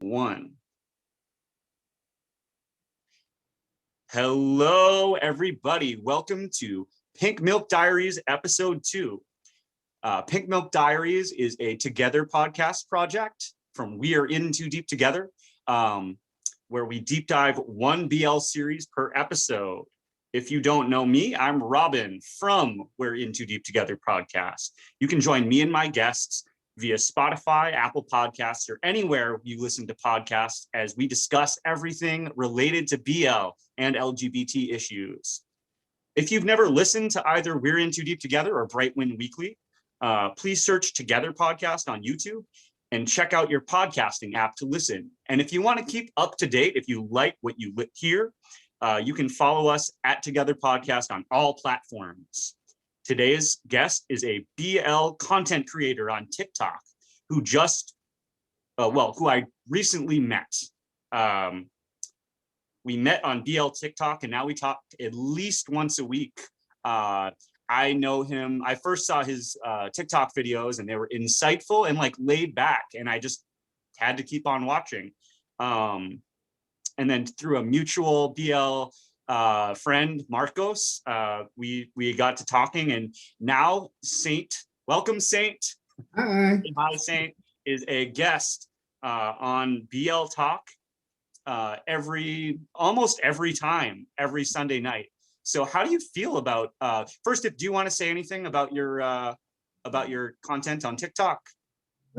One. Hello, everybody. Welcome to Pink Milk Diaries, episode 2. Pink Milk Diaries is a Together podcast project from We Are In Too Deep Together, where we deep dive one BL series per episode. If you don't know me, I'm Robin from We're In Too Deep Together podcast. You can join me and my guests via Spotify, Apple Podcasts, or anywhere you listen to podcasts as we discuss everything related to BL and LGBT issues. If you've never listened to either We're In Too Deep Together or Bright Wind Weekly, please search Together Podcast on YouTube and check out your podcasting app to listen. And if you want to keep up to date, if you like what you hear, you can follow us at Together Podcast on all platforms. Today's guest is a BL content creator on TikTok who who I recently met. We met on BL TikTok, and now we talk at least once a week. I know him. I first saw his TikTok videos, and they were insightful and like laid back, and I just had to keep on watching. And then through a mutual BL friend, Marcos, we got to talking, and now Saint, welcome Saint. Hi. Hi Saint is a guest on BL Talk almost every time, every Sunday night. So how do you feel about first, do you want to say anything about your content on TikTok?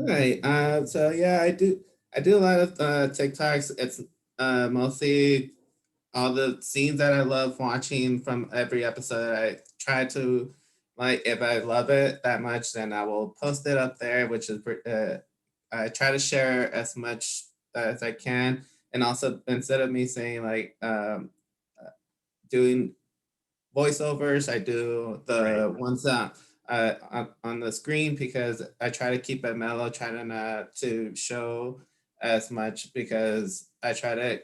Hi. So yeah, I do a lot of TikToks. It's mostly all the scenes that I love watching from every episode. I try to, like, if I love it that much, then I will post it up there, which is I try to share as much as I can. And also, instead of me saying like doing voiceovers, I do the ones that on the screen, because I try to keep it mellow, try to not to show as much, because I try to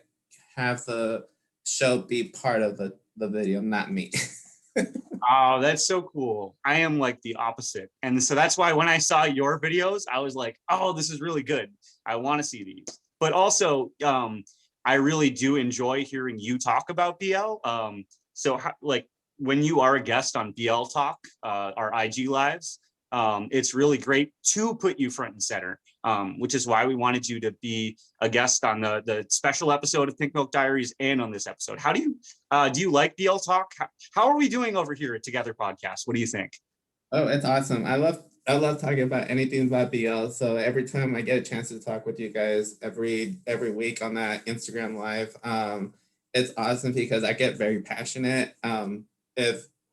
have the show be part of the video, not me. Oh, that's so cool. I am like the opposite. And so that's why when I saw your videos, I was like, oh, this is really good. I want to see these. But also, I really do enjoy hearing you talk about BL. So like when you are a guest on BL Talk, our IG lives, it's really great to put you front and center, which is why we wanted you to be a guest on the special episode of Pink Milk Diaries and on this episode. How do you like BL Talk? How are we doing over here at Together Podcast? What do you think? Oh, it's awesome. I love talking about anything about BL. So every time I get a chance to talk with you guys every week on that Instagram live, it's awesome because I get very passionate.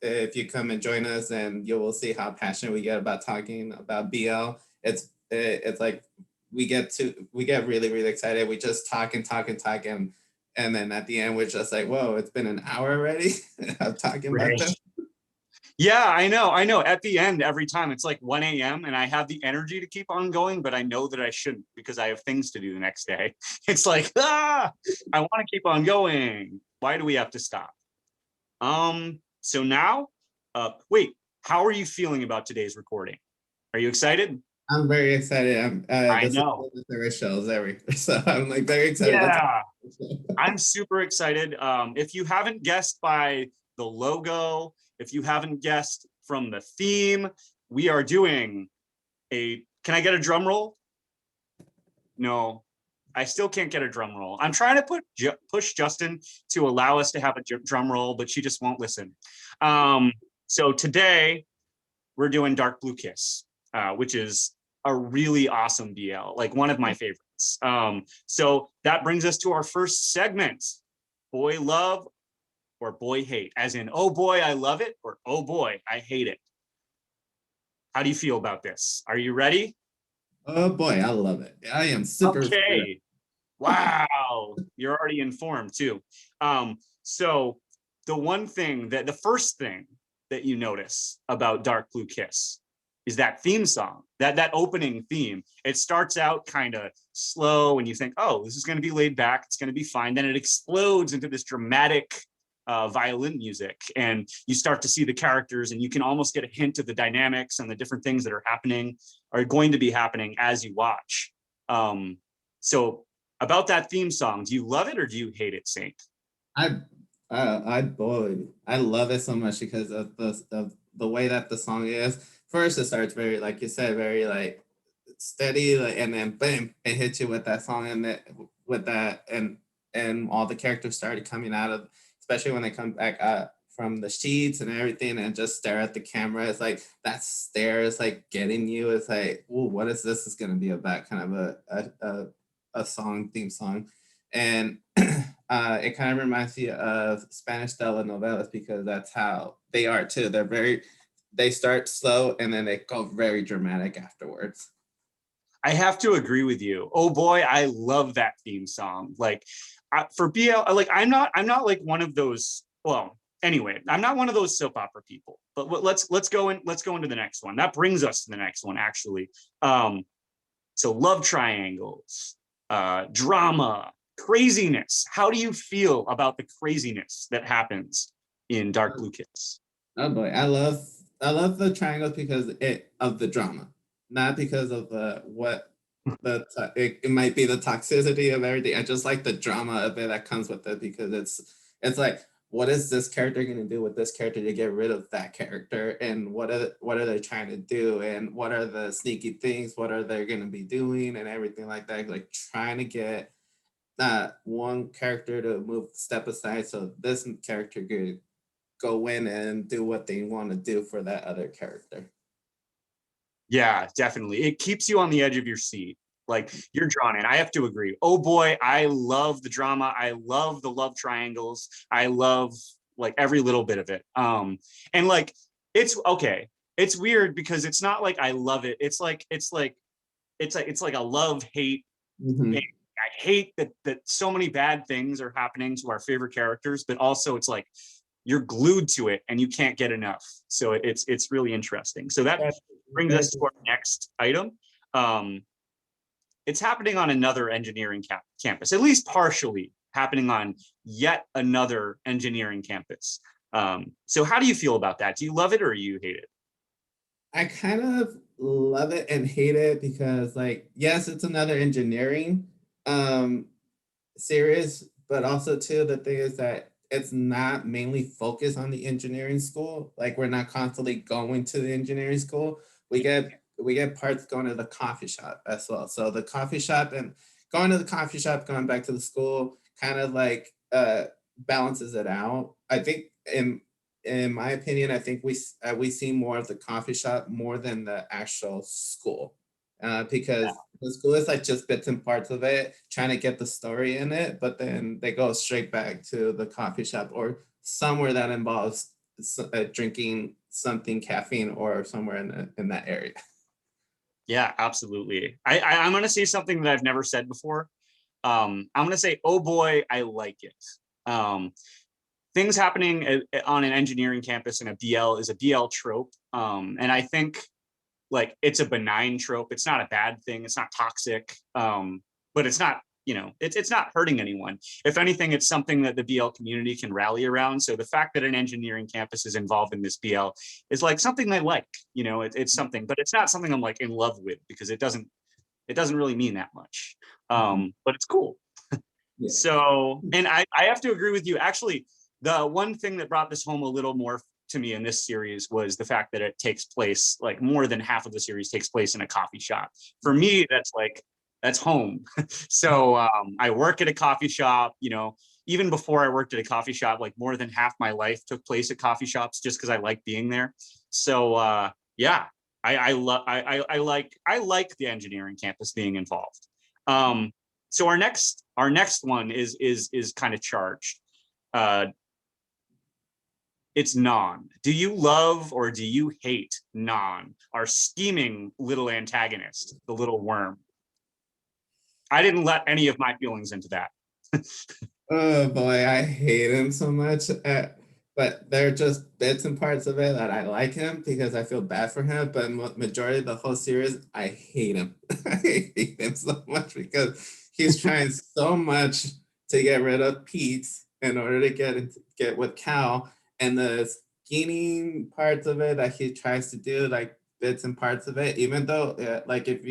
If you come and join us, and you will see how passionate we get about talking about BL. It's like we get really really excited. We just talk and talk and talk, and then at the end we're just like, whoa, it's been an hour already of talking about Right. this. Yeah, I know. At the end, every time it's like 1 a.m. and I have the energy to keep on going, but I know that I shouldn't because I have things to do the next day. It's like, I want to keep on going. Why do we have to stop? So now, wait, how are you feeling about today's recording? Are you excited? I'm very excited. I This is know. one of the favorite shows ever, so I'm like very excited to talk. Yeah, I'm super excited. If you haven't guessed by the logo, if you haven't guessed from the theme, we are doing can I get a drum roll? No, I still can't get a drum roll. I'm trying to push Justin to allow us to have a drum roll, but she just won't listen. So today we're doing Dark Blue Kiss, which is a really awesome BL, like one of my favorites. So that brings us to our first segment, Boy Love or Boy Hate, as in, oh boy, I love it, or oh boy, I hate it. How do you feel about this? Are you ready? Oh boy, I love it. I am super excited. Okay. Wow, you're already informed too. So the first thing that you notice about Dark Blue Kiss is that theme song, that opening theme. It starts out kind of slow and you think, oh, this is going to be laid back, it's going to be fine. Then it explodes into this dramatic violin music, and you start to see the characters, and you can almost get a hint of the dynamics and the different things that are going to be happening as you watch. So about that theme song. Do you love it or do you hate it, Saint? I boy, I love it so much because of the way that the song is. First, it starts very, like you said, very like steady, like, and then bam, it hits you with that song, and that with that, and all the characters started coming out of, especially when they come back from the sheets and everything, and just stare at the camera. It's like that stare is like getting you. It's like, oh, what is this is going to be about? Kind of a song theme song, and it kind of reminds me of Spanish telenovelas because that's how they are too. They start slow and then they go very dramatic afterwards. I have to agree with you. Oh boy, I love that theme song. Like for BL, like I'm not like one of those. Well, anyway, I'm not one of those soap opera people. But let's go into the next one. That brings us to the next one, actually. So love triangles, drama, craziness. How do you feel about the craziness that happens in Dark Blue Kiss? Oh boy, I love the triangles because of the drama, not because of the what it might be the toxicity of everything. I just like the drama of it that comes with it because it's like, what is this character going to do with this character to get rid of that character, and what are they trying to do, and what are the sneaky things, what are they going to be doing, and everything like that, like trying to get one character to move step aside so this character could go in and do what they want to do for that other character. Yeah, definitely. It keeps you on the edge of your seat. Like you're drawn in. I have to agree. Oh boy, I love the drama. I love the love triangles. I love like every little bit of it. And like it's okay. It's weird because it's not like I love it. It's like a love hate thing. Mm-hmm. I hate that so many bad things are happening to our favorite characters, but also it's like you're glued to it and you can't get enough. So it's really interesting. So that brings us to our next item. Um, it's happening on another engineering campus, at least partially happening on yet another engineering campus. So how do you feel about that? Do you love it or you hate it? I kind of love it and hate it because, like, yes, it's another engineering um, series, but also too the thing is that it's not mainly focused on the engineering school. Like, we're not constantly going to the engineering school. We get parts going to the coffee shop as well. So the coffee shop and going to the coffee shop, going back to the school, kind of like balances it out. I think in my opinion, I think we see more of the coffee shop more than the actual school, because the school is like just bits and parts of it, trying to get the story in it, but then they go straight back to the coffee shop or somewhere that involves drinking something caffeine or somewhere in that area. Yeah, absolutely. I'm going to say something that I've never said before. I'm going to say, oh boy, I like it. Um, things happening on an engineering campus in a BL is a BL trope. And I think like it's a benign trope. It's not a bad thing. It's not toxic. But it's not, it's not hurting anyone. If anything, it's something that the BL community can rally around. So the fact that an engineering campus is involved in this BL is like something I like, it's something, but it's not something I'm like in love with because it doesn't really mean that much. But it's cool. Yeah. So, and I have to agree with you. Actually, the one thing that brought this home a little more to me in this series was the fact that it takes place, like more than half of the series takes place in a coffee shop. For me, that's home. So I work at a coffee shop, even before I worked at a coffee shop, like more than half my life took place at coffee shops just because I like being there. So yeah, I like the engineering campus being involved. So our next one is kind of charged. Uh, it's Non. Do you love or do you hate Non, our scheming little antagonist, the little worm? I didn't let any of my feelings into that. Oh boy, I hate him so much. But there are just bits and parts of it that I like him because I feel bad for him. But majority of the whole series, I hate him. I hate him so much because he's trying so much to get rid of Pete in order to get with Cal, and the scheming parts of it that he tries to do, like bits and parts of it. Even though, like if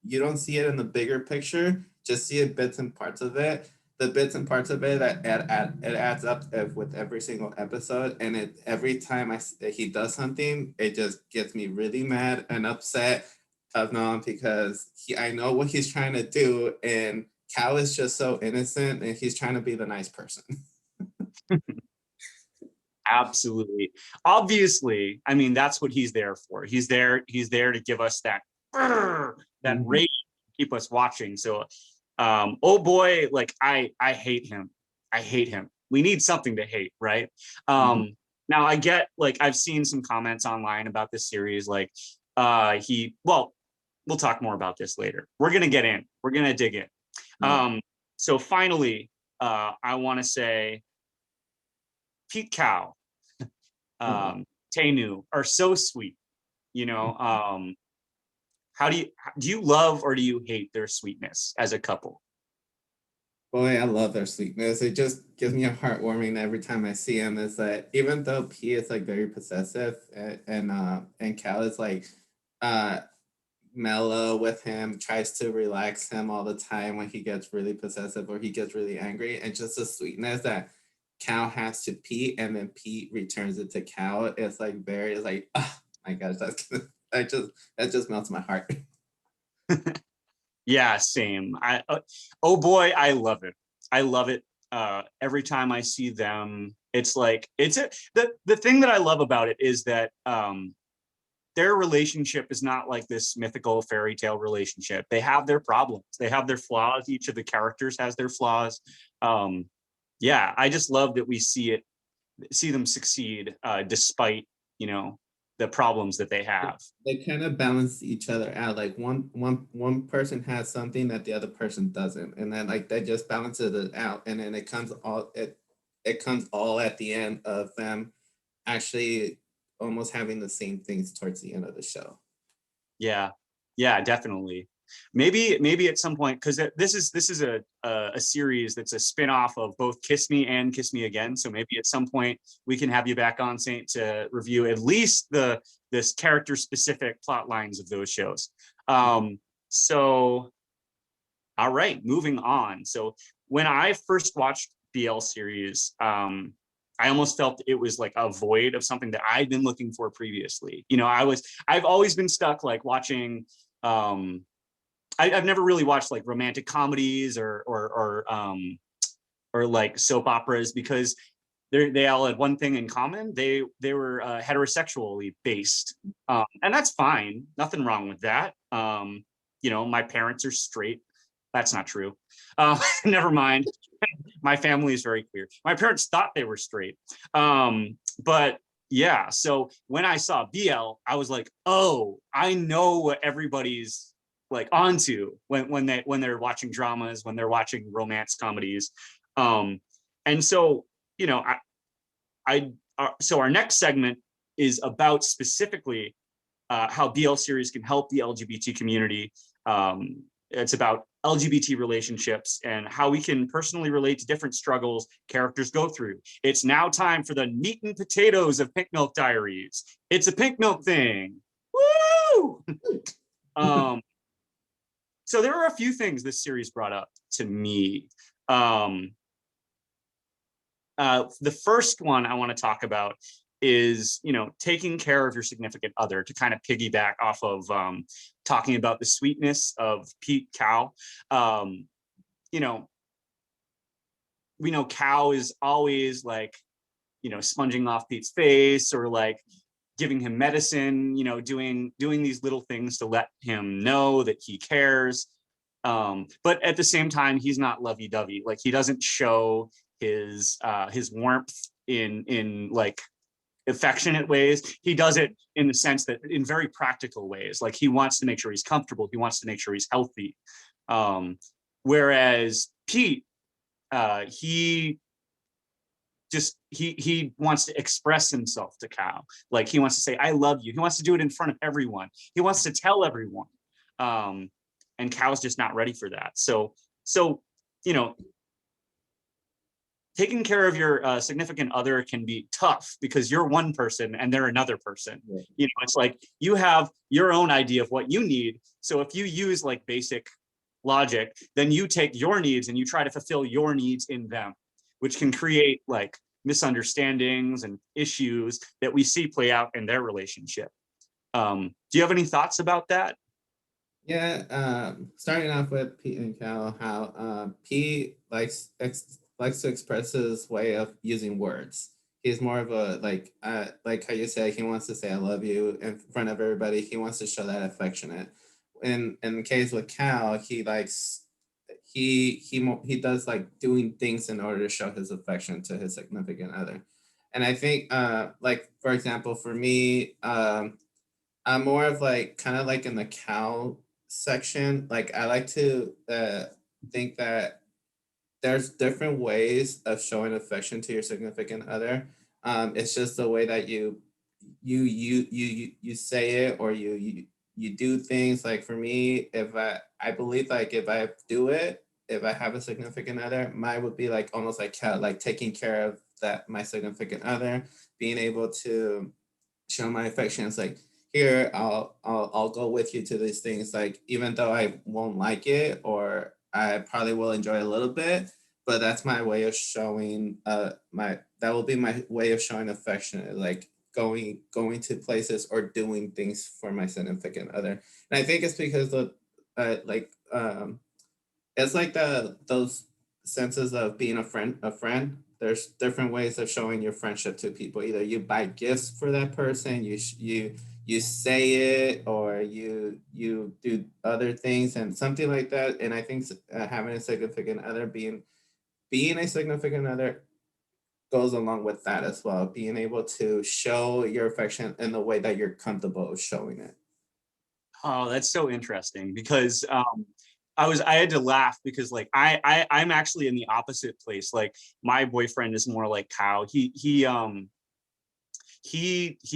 you don't see it in the bigger picture, just see it bits and parts of it. The bits and parts of it that it adds up with every single episode, and it every time he does something, it just gets me really mad and upset of Noam because I know what he's trying to do, and Cal is just so innocent, and he's trying to be the nice person. Absolutely. Obviously, I mean, that's what he's there for. He's there to give us that that rage, keep us watching. So oh boy, like I hate him. I hate him. We need something to hate, right? Now I get, like, I've seen some comments online about this series, like well, we'll talk more about this later. We're gonna get in. We're gonna dig in. So finally, I want to say Pete Cow, Tainu are so sweet. You know, how do you love or do you hate their sweetness as a couple? Boy, I love their sweetness. It just gives me a heartwarming every time I see him. Is that even though P is like very possessive and Cal is like uh mellow with him, tries to relax him all the time when he gets really possessive or he gets really angry, and just the sweetness that Cal has to Pete and then Pete returns it to Cal. It's like very, it's like, oh my gosh, that just melts my heart. Yeah, same. Oh boy, I love it. I love it. Every time I see them, it's like the thing that I love about it is that their relationship is not like this mythical fairy tale relationship. They have their problems. They have their flaws. Each of the characters has their flaws. Yeah, I just love that we see them succeed despite, you know, the problems that they have. They kind of balance each other out. Like one person has something that the other person doesn't, and then like that just balances it out, and then it comes all at the end of them actually almost having the same things towards the end of the show. Yeah, yeah, definitely. Maybe at some point, because this is a series that's a spin-off of both Kiss Me and Kiss Me Again. So maybe at some point we can have you back on, Saint, to review at least this character specific plot lines of those shows. So all right, moving on. So when I first watched BL series, I almost felt it was like a void of something that I'd been looking for previously. You know, I've always been stuck like watching. I've never really watched like romantic comedies or like soap operas because they all had one thing in common. They were heterosexually based, and that's fine. Nothing wrong with that. You know, my parents are straight. That's not true. Never mind. My family is very queer. My parents thought they were straight. But yeah, so when I saw BL, I was like, oh, I know what everybody's like onto when they're watching dramas, when they're watching romance comedies. And so, you know, so our next segment is about specifically how BL series can help the LGBT community. It's about LGBT relationships and how we can personally relate to different struggles characters go through. It's now time for the meat and potatoes of Pink Milk Diaries. It's a pink milk thing. Woo! So there are a few things this series brought up to me. The first one I want to talk about is, you know, taking care of your significant other, to kind of piggyback off of talking about the sweetness of Pete Cow. You know, we know Cow is always like, you know, sponging off Pete's face or like giving him medicine, you know, doing these little things to let him know that he cares. But at the same time, he's not lovey-dovey. Like, he doesn't show his warmth in like affectionate ways. He does it in the sense that in very practical ways. Like, he wants to make sure he's comfortable. He wants to make sure he's healthy. Whereas Pete, he wants to express himself to Cal. Like, he wants to say, I love you. He wants to do it in front of everyone. He wants to tell everyone. And Cal's just not ready for that. So, you know, taking care of your significant other can be tough because you're one person and they're another person. Yeah. It's like you have your own idea of what you need. So if you use like basic logic, then you take your needs and you try to fulfill your needs in them, which can create like misunderstandings and issues that we see play out in their relationship. Do you have any thoughts about that? Yeah, starting off with Pete and Cal, how Pete likes to express his way of using words. He's more of a like how you say he wants to say I love you in front of everybody. He wants to show that affectionate. In the case with Cal, he likes he does like doing things in order to show his affection to his significant other. And I think like for example for me I'm more of like kind of like in the Cal section. Like I like to think that there's different ways of showing affection to your significant other. It's just the way that you say it or you do things. Like for me, if I believe like if I do it, if I have a significant other, mine would be like almost like Cal, like taking care of that my significant other, being able to show my affection. It's like here I'll go with you to these things, like even though I won't like it or I probably will enjoy a little bit, but that's my way of showing my that will be my way of showing affection, like going to places or doing things for my significant other. And I think it's because of it's like those senses of being a friend. There's different ways of showing your friendship to people. Either you buy gifts for that person, you say it, or you do other things and something like that. And I think having a significant other, being a significant other, goes along with that as well. Being able to show your affection in the way that you're comfortable showing it. Oh, that's so interesting because I had to laugh because like I'm actually in the opposite place. Like my boyfriend is more like Kyle. He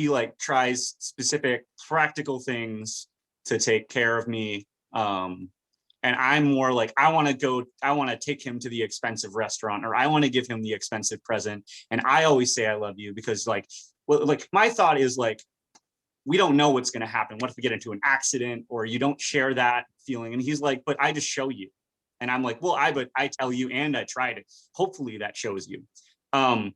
like tries specific practical things to take care of me. And I'm more like I want to take him to the expensive restaurant, or I want to give him the expensive present. And I always say I love you because like like my thought is like we don't know what's going to happen. What if we get into an accident or you don't share that feeling? And he's like, but I just show you. And I'm like, well, but I tell you and I try to. Hopefully that shows you. Um,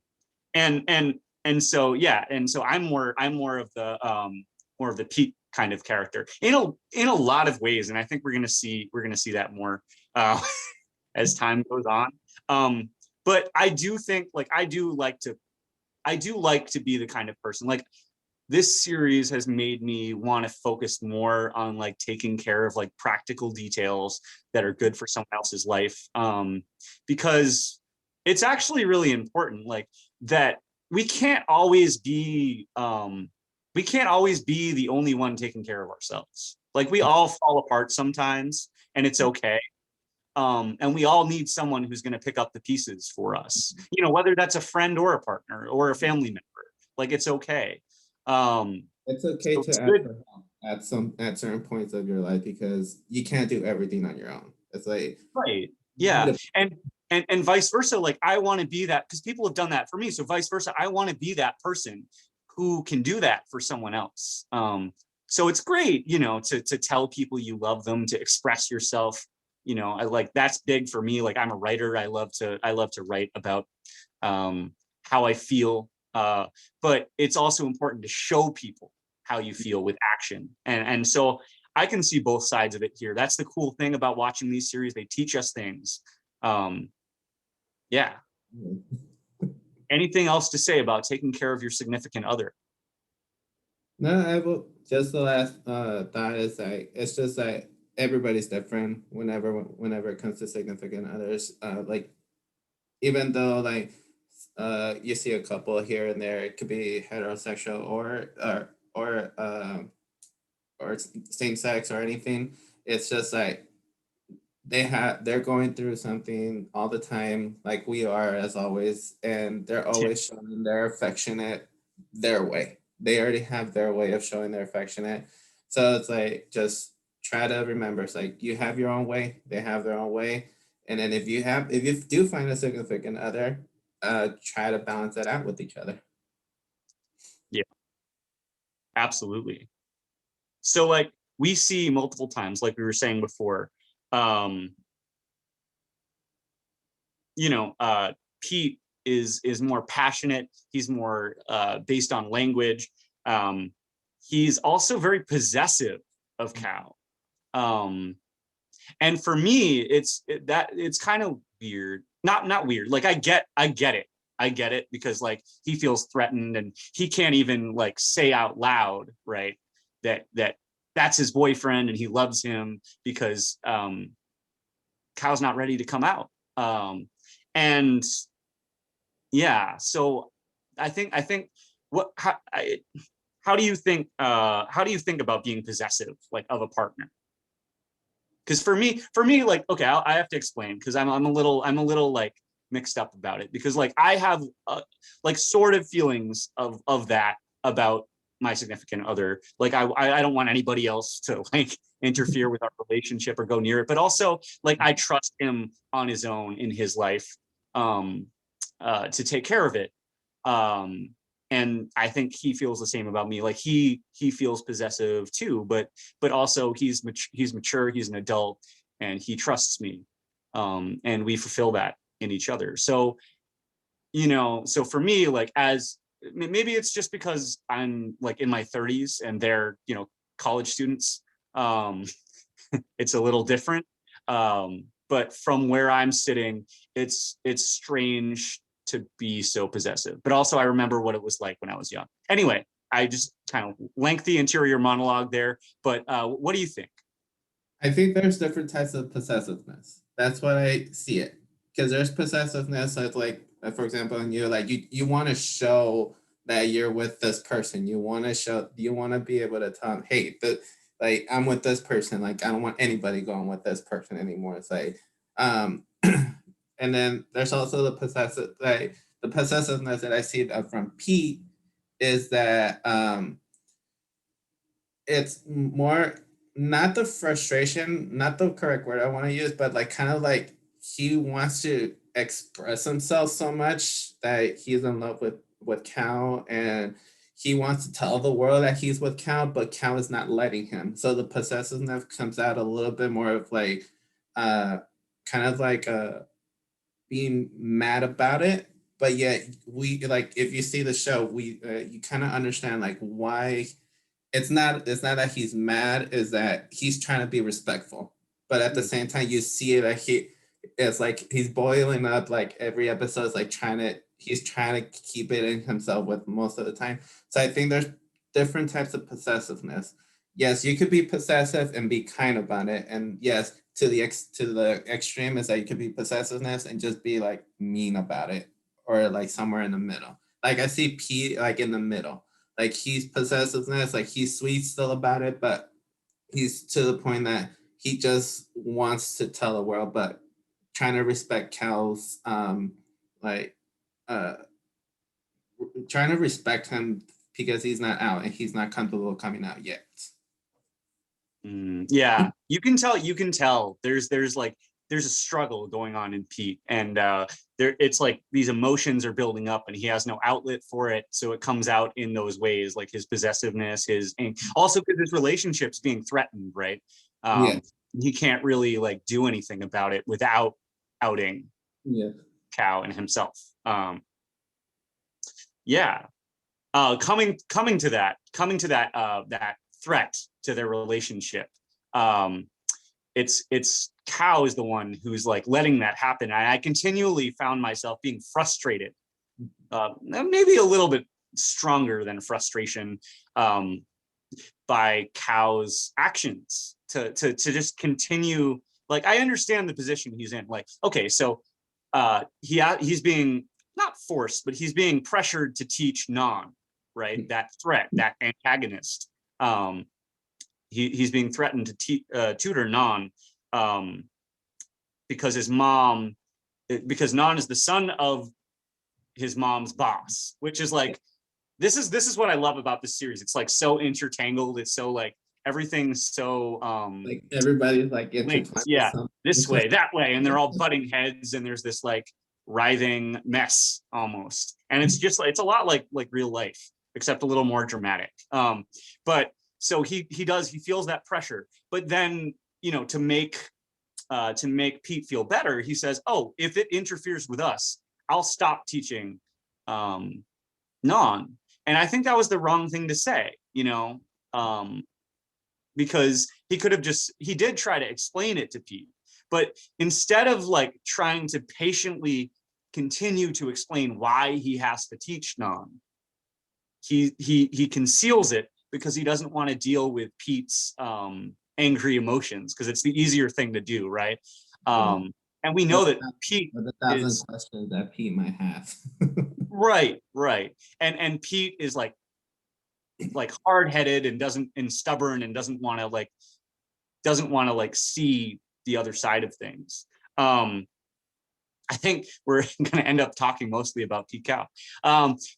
and so yeah, and so I'm more of the Pete kind of character in a lot of ways, and I think we're gonna see that more uh, as time goes on. But I do think like I do like to be the kind of person like this series has made me want to focus more on like taking care of like practical details that are good for someone else's life, because it's actually really important like that we can't always be we can't always be the only one taking care of ourselves. Like we all fall apart sometimes and it's okay. And we all need someone who's going to pick up the pieces for us, whether that's a friend or a partner or a family member. Like it's okay. It's okay So to it's ask good. for help at certain points of your life because you can't do everything on your own. It's like Right. you need Yeah. a And vice versa. Like I want to be that because people have done that for me. So vice versa, I want to be that person who can do that for someone else. So it's great, to tell people you love them, to express yourself. I like that's big for me. Like I'm a writer. I love to write about how I feel. But it's also important to show people how you feel with action. And so I can see both sides of it here. That's the cool thing about watching these series. They teach us things. Um, yeah. Anything else to say about taking care of your significant other? No, I will just the last thought is like it's just like everybody's different whenever it comes to significant others. Like even though like you see a couple here and there, it could be heterosexual or same sex or anything. It's just like they're going through something all the time, like we are as always, and they're Yeah. always showing their affectionate their way. They already have their way of showing their affectionate. So it's like just try to remember it's like you have your own way, they have their own way. And then if you do find a significant other, try to balance it out with each other. Yeah, absolutely. So like we see multiple times, like we were saying before, um, Pete is more passionate. He's more based on language. Um, he's also very possessive of Cal. Um, and for me, it's kind of weird. Not weird. Like I get it. I get it because like he feels threatened and he can't even like say out loud, right? That's his boyfriend and he loves him because Cal's not ready to come out. And yeah, so I think what how do you think about being possessive like of a partner? Because for me like okay I have to explain because I'm a little like mixed up about it because like I have like sort of feelings of that about my significant other. Like I don't want anybody else to like interfere with our relationship or go near it, but also like I trust him on his own in his life um to take care of it. um and I think he feels the same about me. Like he feels possessive too, but also he's mature, he's an adult, and he trusts me, and we fulfill that in each other. So so for me, like as maybe it's just because I'm like in my 30s and they're college students. um it's a little different. But from where I'm sitting, it's strange to be so possessive. But also I remember what it was like when I was young. Anyway, I just kind of lengthy interior monologue there. But what do you think? I think there's different types of possessiveness. That's what I see it. Because there's possessiveness that's like, for example, and you're like, you want to show that you're with this person. You want to be able to tell them, hey, like I'm with this person. Like I don't want anybody going with this person anymore. It's like, and then there's also the possessiveness that I see from Pete is that it's more not the frustration, not the correct word I want to use, but like kind of like he wants to express himself so much that he's in love with Cal and he wants to tell the world that he's with Cal, but Cal is not letting him. So the possessiveness comes out a little bit more of like uh kind of like being mad about it, but yet we like if you see the show, we you kind of understand like why it's not that he's mad, is that he's trying to be respectful. But at the same time you see that it's like he's boiling up like every episode is like he's trying to keep it in himself with most of the time. So I think there's different types of possessiveness. Yes, you could be possessive and be kind about it. And yes, to the extreme is that you could be possessiveness and just be like mean about it or like somewhere in the middle. Like I see P like in the middle, like he's possessiveness, like he's sweet still about it, but he's to the point that he just wants to tell the world, but trying to respect Cal's like uh trying to respect him because he's not out and he's not comfortable coming out yet. Yeah, you can tell there's a struggle going on in Pete, and there it's like these emotions are building up and he has no outlet for it, so it comes out in those ways, like his possessiveness, his and also because his relationship's being threatened, right? Yeah. um he can't really like do anything about it without outing Yeah. Cal and himself. Yeah. Coming to that threat to their relationship. um it's Cow is the one who's like letting that happen. I continually found myself being frustrated, maybe a little bit stronger than frustration, um, by Cow's actions to just continue. Like I understand the position he's in. Like okay, so he's being not forced, but he's being pressured to teach Non, right? That threat, that antagonist. Um, he's being threatened to tutor Non, um, because his mom, because Non is the son of his mom's boss, which is like this is what I love about this series. It's like so intertangled. It's so like everything's so Like everybody's like linked. intertwined with Yeah, something. this way, that way, and they're all butting heads. And there's this like writhing mess almost. And it's just like, it's a lot like real life, except a little more dramatic. But so he feels that pressure, but then, you know, to make Pete feel better, he says, oh, if it interferes with us, I'll stop teaching non. And I think that was the wrong thing to say, you know, because he did try to explain it to Pete, but instead of like trying to patiently continue to explain why he has to teach non, he conceals it because he doesn't want to deal with Pete's angry emotions, because it's the easier thing to do, right? And we know that Pete with 1,000 is questions that Pete might have. right, and Pete is like hard-headed and stubborn and doesn't want to see the other side of things. I think we're going to end up talking mostly about Pete Cow.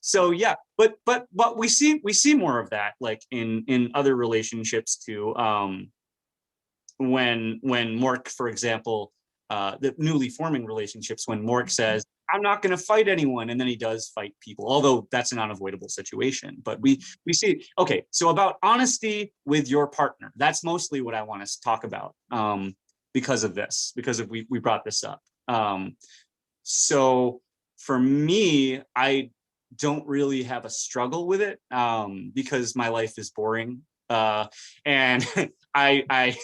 So yeah, but we see more of that like in other relationships too. When Mork, for example, the newly forming relationships, when Mork says, I'm not going to fight anyone, and then he does fight people, although that's an unavoidable situation. But we see, okay, so about honesty with your partner, that's mostly what I want to talk about, because we brought this up. So for me, I don't really have a struggle with it, because my life is boring, and I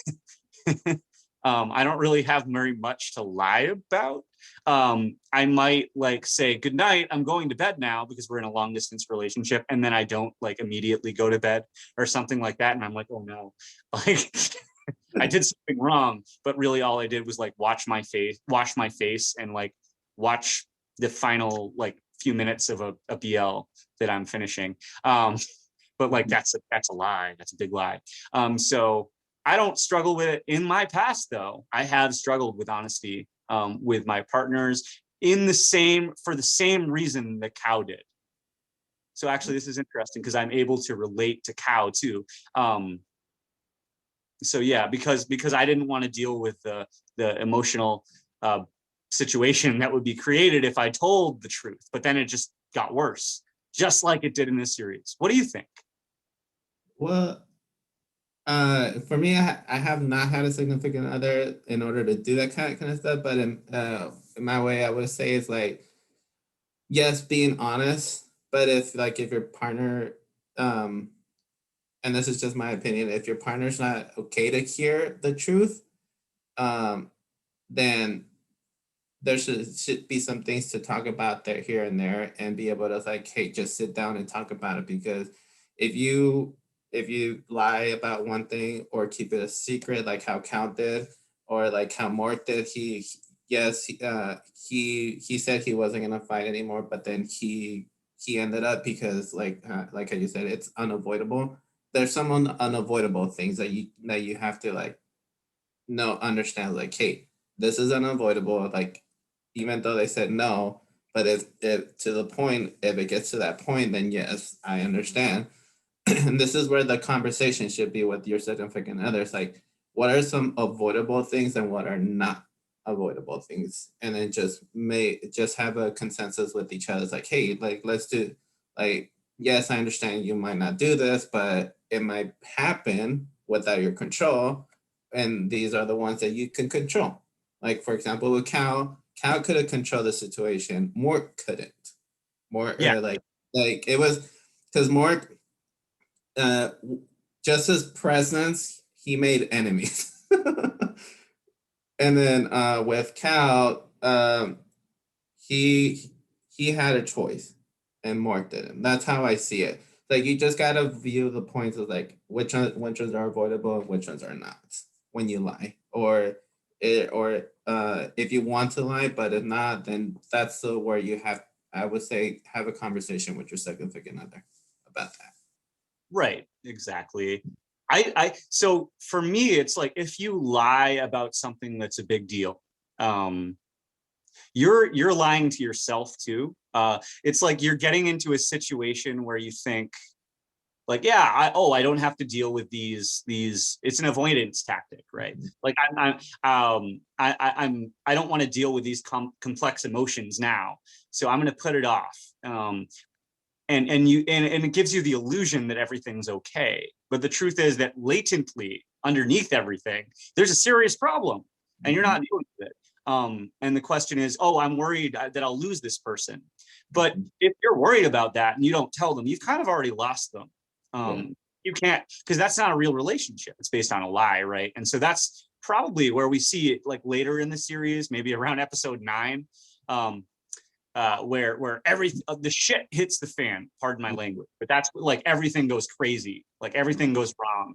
I don't really have very much to lie about. I might like say, good night, I'm going to bed now, because we're in a long distance relationship. And then I don't like immediately go to bed or something like that. And I'm like, oh no, like I did something wrong. But really all I did was like wash my face and like watch the final like few minutes of a BL that I'm finishing. But like, that's a lie. That's a big lie. So I don't struggle with it. In my past, though, I have struggled with honesty with my partners for the same reason that Cow did. So actually, this is interesting because I'm able to relate to Cow too. So yeah, because I didn't want to deal with the emotional situation that would be created if I told the truth. But then it just got worse, just like it did in this series. What do you think? Well, for me, I have not had a significant other in order to do that kind of stuff. But in my way, I would say it's like, yes, being honest. But if your partner, and this is just my opinion, if your partner's not okay to hear the truth, then there should be some things to talk about there here and there, and be able to like, hey, just sit down and talk about it. Because if you lie about one thing or keep it a secret, like how Count did, or like how Mort did, he said he wasn't gonna fight anymore, but then he ended up, because like how you said, it's unavoidable. There's some unavoidable things that you have to like understand, like, hey, this is unavoidable, like, even though they said no. But if to the point, if it gets to that point, then yes, I understand. And this is where the conversation should be with your significant others, like, what are some avoidable things and what are not avoidable things, and then just have a consensus with each other. It's like, hey, like, let's do, like, yes, I understand you might not do this, but it might happen without your control, and these are the ones that you can control. Like, for example, with Cal could have controlled the situation. Mort couldn't. Mort, Yeah, like it was, because Mort, uh, just his presence, he made enemies. And then with Cal, he had a choice, and Mark didn't. That's how I see it. Like, you just gotta view the points of like which ones are avoidable and which ones are not when you lie, or if you want to lie, but if not, then that's the where you have, I would say, have a conversation with your significant other about that. right, exactly. So for me, it's like, if you lie about something that's a big deal, you're lying to yourself too. It's like you're getting into a situation where you think, Like, yeah, I don't have to deal with these. It's an avoidance tactic, right? Like I don't want to deal with these complex emotions now, so I'm going to put it off. And it gives you the illusion that everything's okay, but the truth is that latently underneath everything, there's a serious problem, and you're not dealing with it. And the question is, oh, I'm worried that I'll lose this person. But if you're worried about that and you don't tell them, you've kind of already lost them. You can't, because that's not a real relationship. It's based on a lie, right? And so that's probably where we see it, like later in the series, maybe around episode 9, where the shit hits the fan. Pardon my language, but that's like everything goes crazy, like everything goes wrong.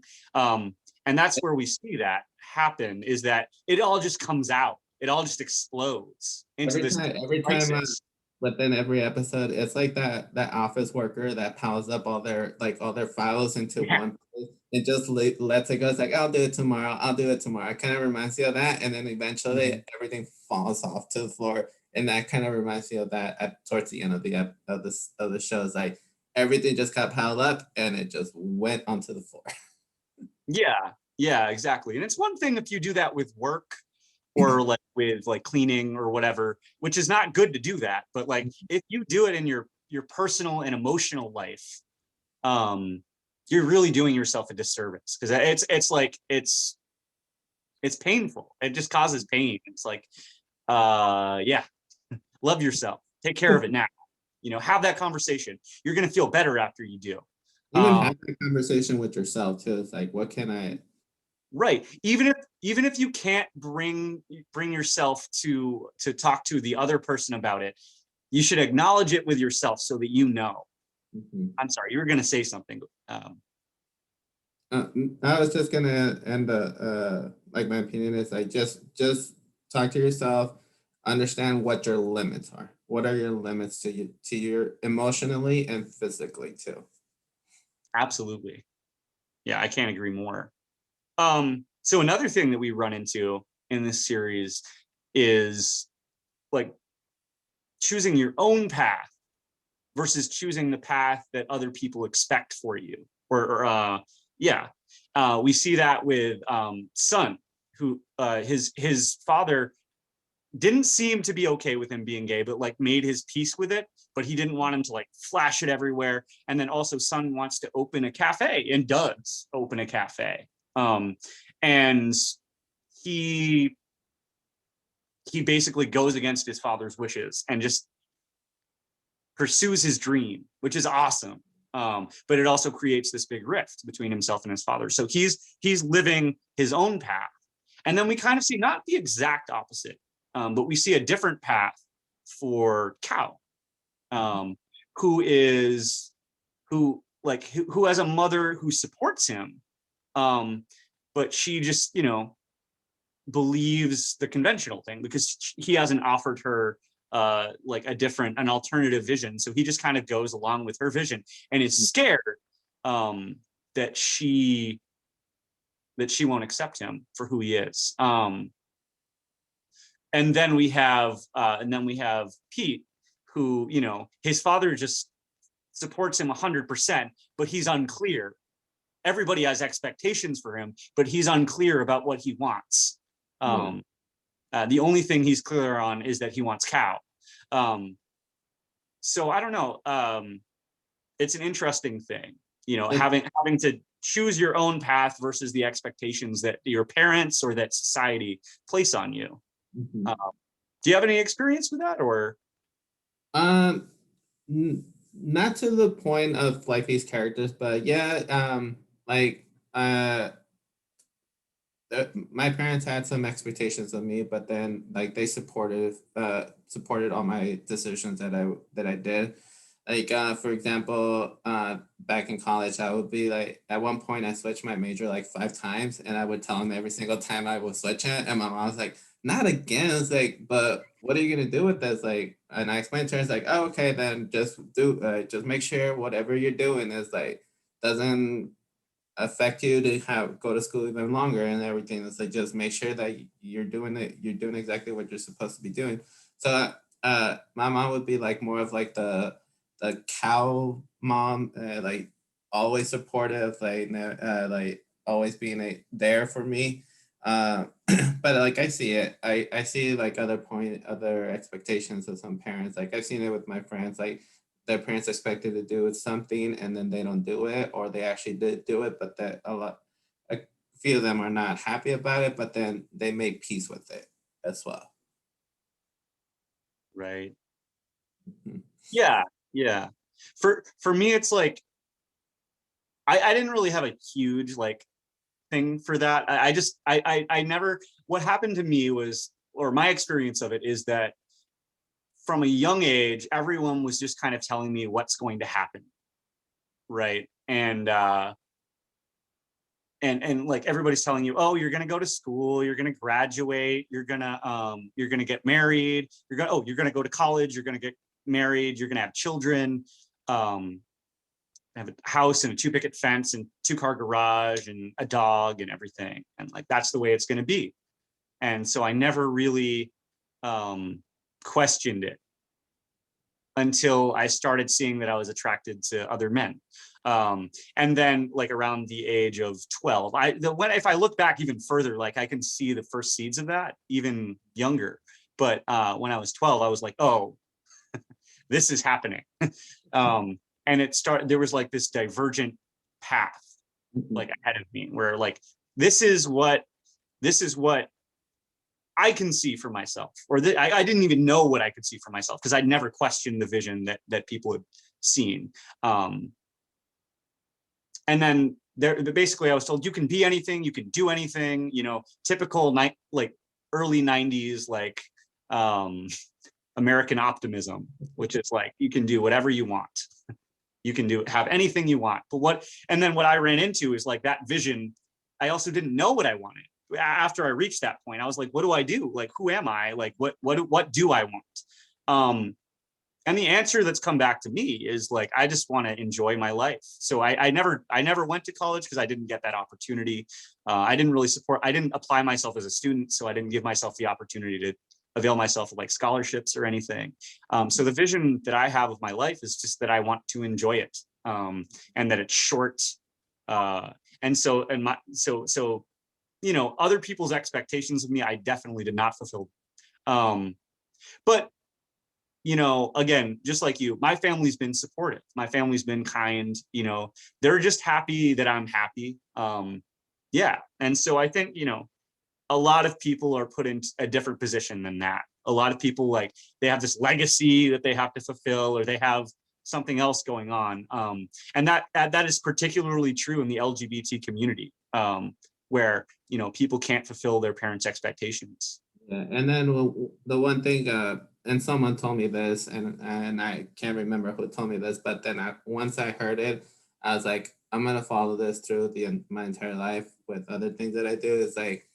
And that's where we see that happen, is that it all just comes out. It all just explodes into every time crisis. within every episode, it's like that office worker that piles up all their files into Yeah. one place and just lets it go. It's like, I'll do it tomorrow. I'll do it tomorrow. It kind of reminds you of that, and then eventually everything falls off to the floor, and that kind of reminds me of that towards the end of the show. It's like everything just got piled up and it just went onto the floor. Yeah, exactly. And it's one thing if you do that with work, or like with like cleaning or whatever, which is not good to do that. But like if you do it in your personal and emotional life, you're really doing yourself a disservice, because it's painful. It just causes pain. It's like, yeah, love yourself. Take care of it now. Have that conversation. You're going to feel better after you do. Even have a conversation with yourself too. It's like, what can I? Right. Even if you can't bring yourself to talk to the other person about it, you should acknowledge it with yourself so that you know. I'm sorry, you were going to say something. I was just gonna end like my opinion is like just talk to yourself, understand what your limits are. What are your limits to your emotionally and physically too? Absolutely. Yeah, I can't agree more. So another thing that we run into in this series is like choosing your own path versus choosing the path that other people expect for you. Yeah, we see that with Sun, who his father didn't seem to be okay with him being gay, but like made his peace with it. But he didn't want him to like flash it everywhere. And then also, Sun wants to open a cafe and does open a cafe. And he basically goes against his father's wishes and just pursues his dream, which is awesome. But it also creates this big rift between himself and his father. So he's living his own path. And then we kind of see not the exact opposite, but we see a different path for Cow, who has a mother who supports him, but she just believes the conventional thing because he hasn't offered her like an alternative vision. So he just kind of goes along with her vision and is scared that she won't accept him for who he is. And then we have Pete, who his father just supports him 100%, but he's unclear. Everybody has expectations for him, but he's unclear about what he wants. The only thing he's clear on is that he wants Cow. So I don't know. It's an interesting thing, having to choose your own path versus the expectations that your parents or that society place on you. Do you have any experience with that, or? Not to the point of like these characters, but yeah, like my parents had some expectations of me, but then like they supported all my decisions that I did. Like for example, back in college, I would be like at one point I switched my major like 5 times, and I would tell them every single time I would switch it, and my mom was like, "Not again." It's like, but what are you gonna do with this? Like, and I explained to her, it's like, "Oh, okay, then just make sure whatever you're doing is like doesn't affect you to have go to school even longer and everything. It's like just make sure that you're doing exactly what you're supposed to be doing." So my mom would be like more of like the cow mom, like always supportive, like always being there for me. But like I see it, I see like other expectations of some parents. Like I've seen it with my friends, like their parents expected to do something and then they don't do it, or they actually did do it, but that a few of them are not happy about it, but then they make peace with it as well. Right. Mhm. Yeah. Yeah. For me, it's like I didn't really have a huge like thing for that. I just I never, what happened to me was, or my experience of it is that from a young age, everyone was just kind of telling me what's going to happen. Right. And like everybody's telling you, oh, you're gonna go to school, you're gonna graduate, you're gonna get married, you're gonna go to college, you're gonna get married, you're gonna have children, um, have a house and a 2 picket fence and 2 car garage and a dog and everything. And like that's the way it's gonna be. And so I never really questioned it until I started seeing that I was attracted to other men. And then like around the age of 12, when if I look back even further, like I can see the first seeds of that even younger. But when I was 12, I was like, oh, this is happening. And it started, there was like this divergent path like ahead of me where like, this is what, this is what I can see for myself, or I didn't even know what I could see for myself because I'd never questioned the vision that people had seen. Um, and then there, basically, I was told you can be anything, you can do anything. You know, typical night like early '90s like um, American optimism, which is like you can do whatever you want, you can have anything you want. But what, and then what I ran into is like that vision. I also didn't know what I wanted after I reached that point. I was like, what do I do? Like, who am I? Like, what do I want? Um, and the answer that's come back to me is like, I just want to enjoy my life. So I never went to college because I didn't get that opportunity. I didn't really support, I didn't apply myself as a student. So I didn't give myself the opportunity to avail myself of like scholarships or anything. So the vision that I have of my life is just that I want to enjoy it, and that it's short. Uh, and so, and my, so, you know, other people's expectations of me, I definitely did not fulfill. Um, but you know, again, just like you, my family's been supportive. My family's been kind. You know, they're just happy that I'm happy. Yeah, and so I think, you know, a lot of people are put in a different position than that. A lot of people like they have this legacy that they have to fulfill, or they have something else going on. And that is particularly true in the LGBT community, where you know people can't fulfill their parents' expectations. Yeah, and then the one thing, and someone told me this, and I can't remember who told me this, but then once I heard it, I was like, I'm gonna follow this through my entire life with other things that I do. Is like,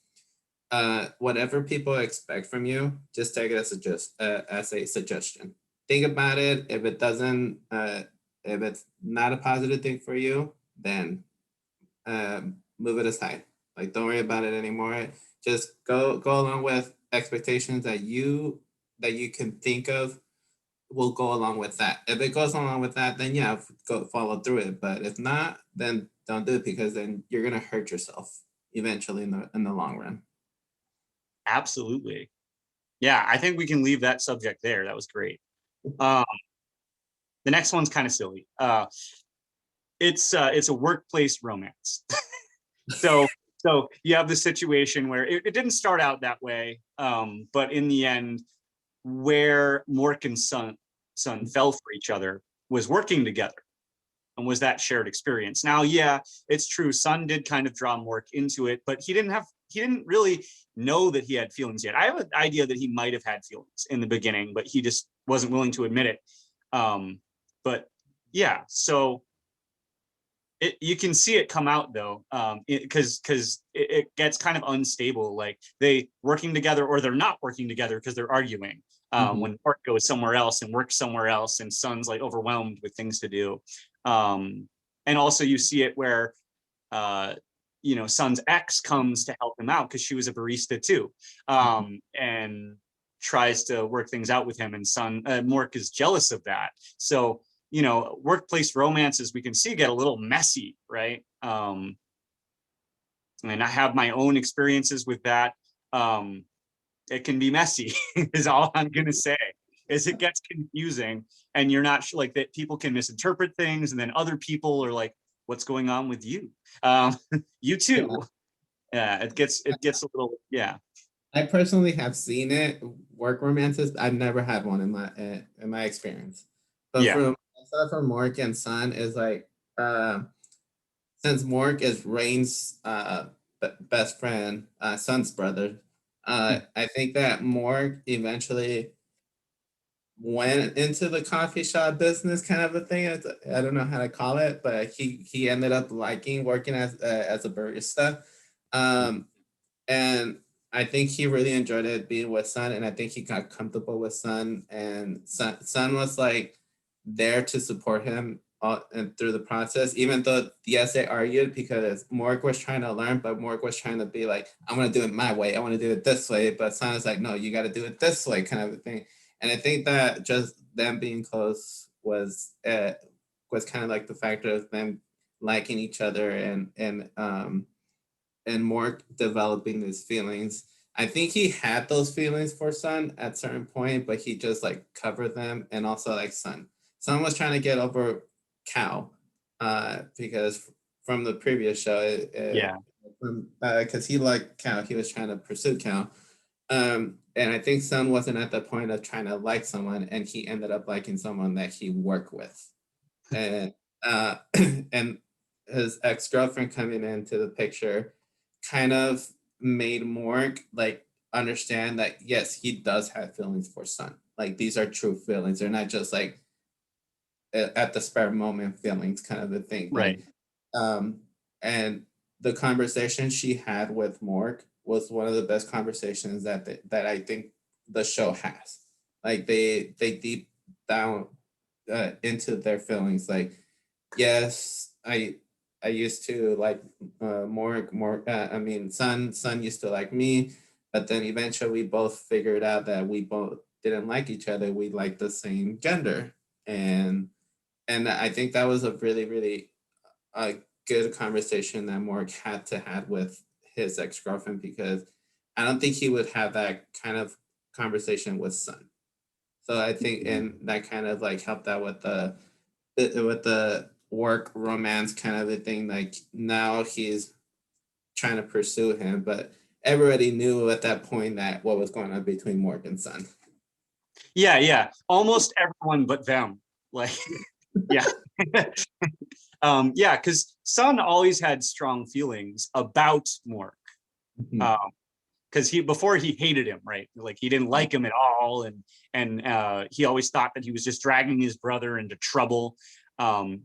whatever people expect from you, just take it as a suggestion. Think about it. If it's not a positive thing for you, then move it aside. Like don't worry about it anymore. Just go along with expectations that you can think of will go along with that. If it goes along with that, then yeah, go follow through it. But if not, then don't do it because then you're gonna hurt yourself eventually in the long run. Absolutely. Yeah, I think we can leave that subject there. That was great. The next one's kind of silly. It's a workplace romance. so so you have the situation where it didn't start out that way, but in the end, where Mork and Sun fell for each other was working together, and was that shared experience. Now, yeah, it's true. Sun did kind of draw Mork into it, but he didn't really know that he had feelings yet. I have an idea that he might have had feelings in the beginning, but he just wasn't willing to admit it. But yeah, so you can see it come out though, because it gets kind of unstable. Like they working together or they're not working together because they're arguing. Mhm. When Mark goes somewhere else and works somewhere else, and Sun's like overwhelmed with things to do. Um, and also you see it where uh, you know, Sun's ex comes to help him out because she was a barista too, and tries to work things out with him. And Mork is jealous of that. So workplace romances we can see get a little messy, right? And I have my own experiences with that. It can be messy is all I'm going to say. Is it gets confusing, and you're not like that. People can misinterpret things, and then other people are like, what's going on with you? You too. Yeah, it gets a little, yeah. I personally have seen it, work romances. I've never had one in my experience. But Yeah. from I saw from Mork and Son is like uh, since Mork is Rain's best friend, Son's brother. I think that Mork eventually went into the coffee shop business kind of a thing. I don't know how to call it, but he ended up liking working as a barista. Um, and I think he really enjoyed it being with Sun, and I think he got comfortable with Sun, and Sun was like there to support him and through the process, even though yes, they argued because Morg was trying to learn, but Morg was trying to be like, I'm gonna do it my way, I want to do it this way, but Sun is like, no, you got to do it this way, kind of a thing. And I think that just them being close was kind of like the factor of them liking each other and more developing his feelings. I think he had those feelings for Sun at certain point, but he just like covered them, and also like Sun. Sun was trying to get over Cal, because from the previous show, Yeah. because he liked Cal, he was trying to pursue Cal. And I think Sun wasn't at the point of trying to like someone, and he ended up liking someone that he worked with, and uh, and his ex girlfriend coming into the picture kind of made Morg like understand that yes, he does have feelings for Sun. Like these are true feelings. They're not just like at the spare moment feelings kind of a thing. Right. Um, and the conversation she had with Morg was one of the best conversations that I think the show has. Like they deep down into their feelings. Like yes, I used to like more. I mean, Sun used to like me, but then eventually we both figured out that we both didn't like each other. We liked the same gender, and and I think that was a really good conversation that Morg had to had with his ex girlfriend, because I don't think he would have that kind of conversation with Sun. So I think, and that kind of like helped out with the work romance kind of a thing. Like now he's trying to pursue him, but everybody knew at that point that what was going on between Morg and Sun. Yeah, yeah. Almost everyone but them. Like, yeah. Yeah, because Sun always had strong feelings about Mork. Mhm. Um, because before he hated him, right? Like he didn't like him at all, and he always thought that he was just dragging his brother into trouble.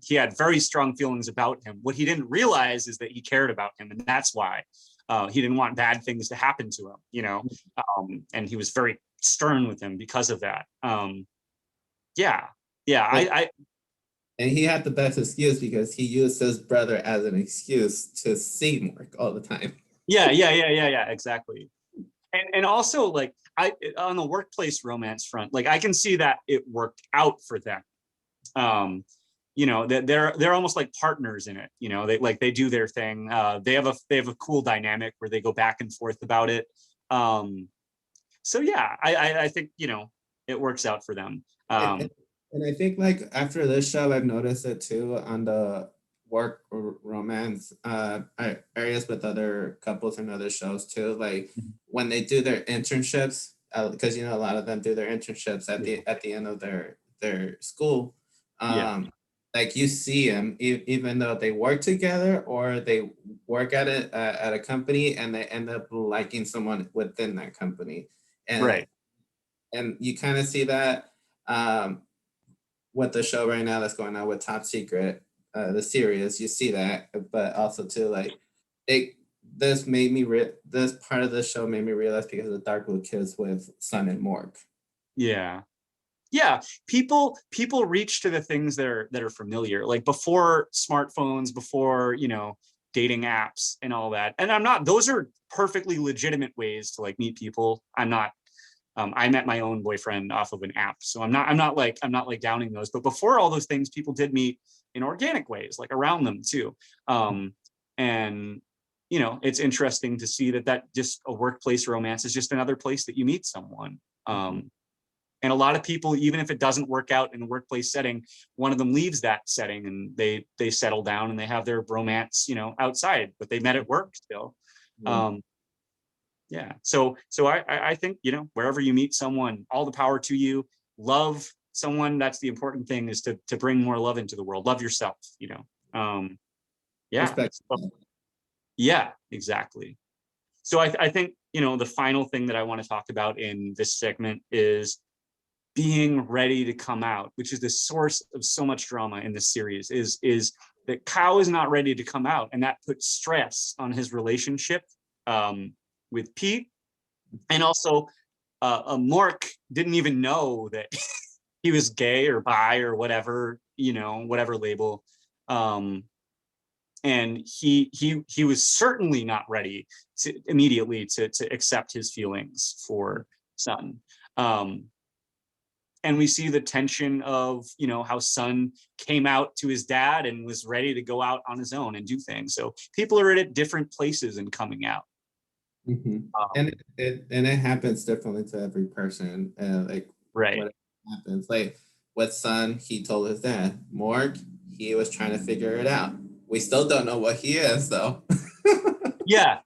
He had very strong feelings about him. What he didn't realize is that he cared about him, and that's why he didn't want bad things to happen to him. And he was very stern with him because of that. Yeah, yeah. And he had the best excuse because he used his brother as an excuse to see Morg all the time. Yeah. Exactly. And also like on the workplace romance front, like I can see that it worked out for them. um that they're almost like partners in it. They do their thing. They have a cool dynamic where they go back and forth about it. So yeah, I think it works out for them. And, and I think like after this show, I've noticed it too on the work romance areas with other couples and other shows too. Like when they do their internships, because a lot of them do their internships at the end of their school. Yeah. Like you see them, even though they work together or they work at a company, and they end up liking someone within that company, and Right. and you kind of see that um, with the show right now that's going on with Top Secret, the series. You see that, but also too like it. This part of the show made me realize because of the Dark Blue Kids with Sun and Morg. Yeah. Yeah, people reach to the things that are familiar, like before smartphones, before dating apps and all that. And those are perfectly legitimate ways to like meet people. I'm not I met my own boyfriend off of an app, so I'm not like downing those. But before all those things, people did meet in organic ways, like around them too. And it's interesting to see that just a workplace romance is just another place that you meet someone. And a lot of people, even if it doesn't work out in the workplace setting, one of them leaves that setting and they settle down and they have their romance, outside, but they met at work still. Yeah. So I think, wherever you meet someone, all the power to you. Love someone. That's the important thing, is to bring more love into the world. Love yourself, yeah. Respect. Yeah, exactly. So I think, the final thing that I want to talk about in this segment is being ready to come out, which is the source of so much drama in this series, is that Kao is not ready to come out. And that puts stress on his relationship with Pete. And also, Mork didn't even know that he was gay or bi or whatever, whatever label. And he was certainly not ready to immediately to accept his feelings for Sun. And we see the tension of, how Sun came out to his dad and was ready to go out on his own and do things. So people are at different places in coming out. And it happens differently to every person. Right. What happens, like with Sun, he told his dad. Morg, he was trying to figure it out. We still don't know what he is, though. Yeah,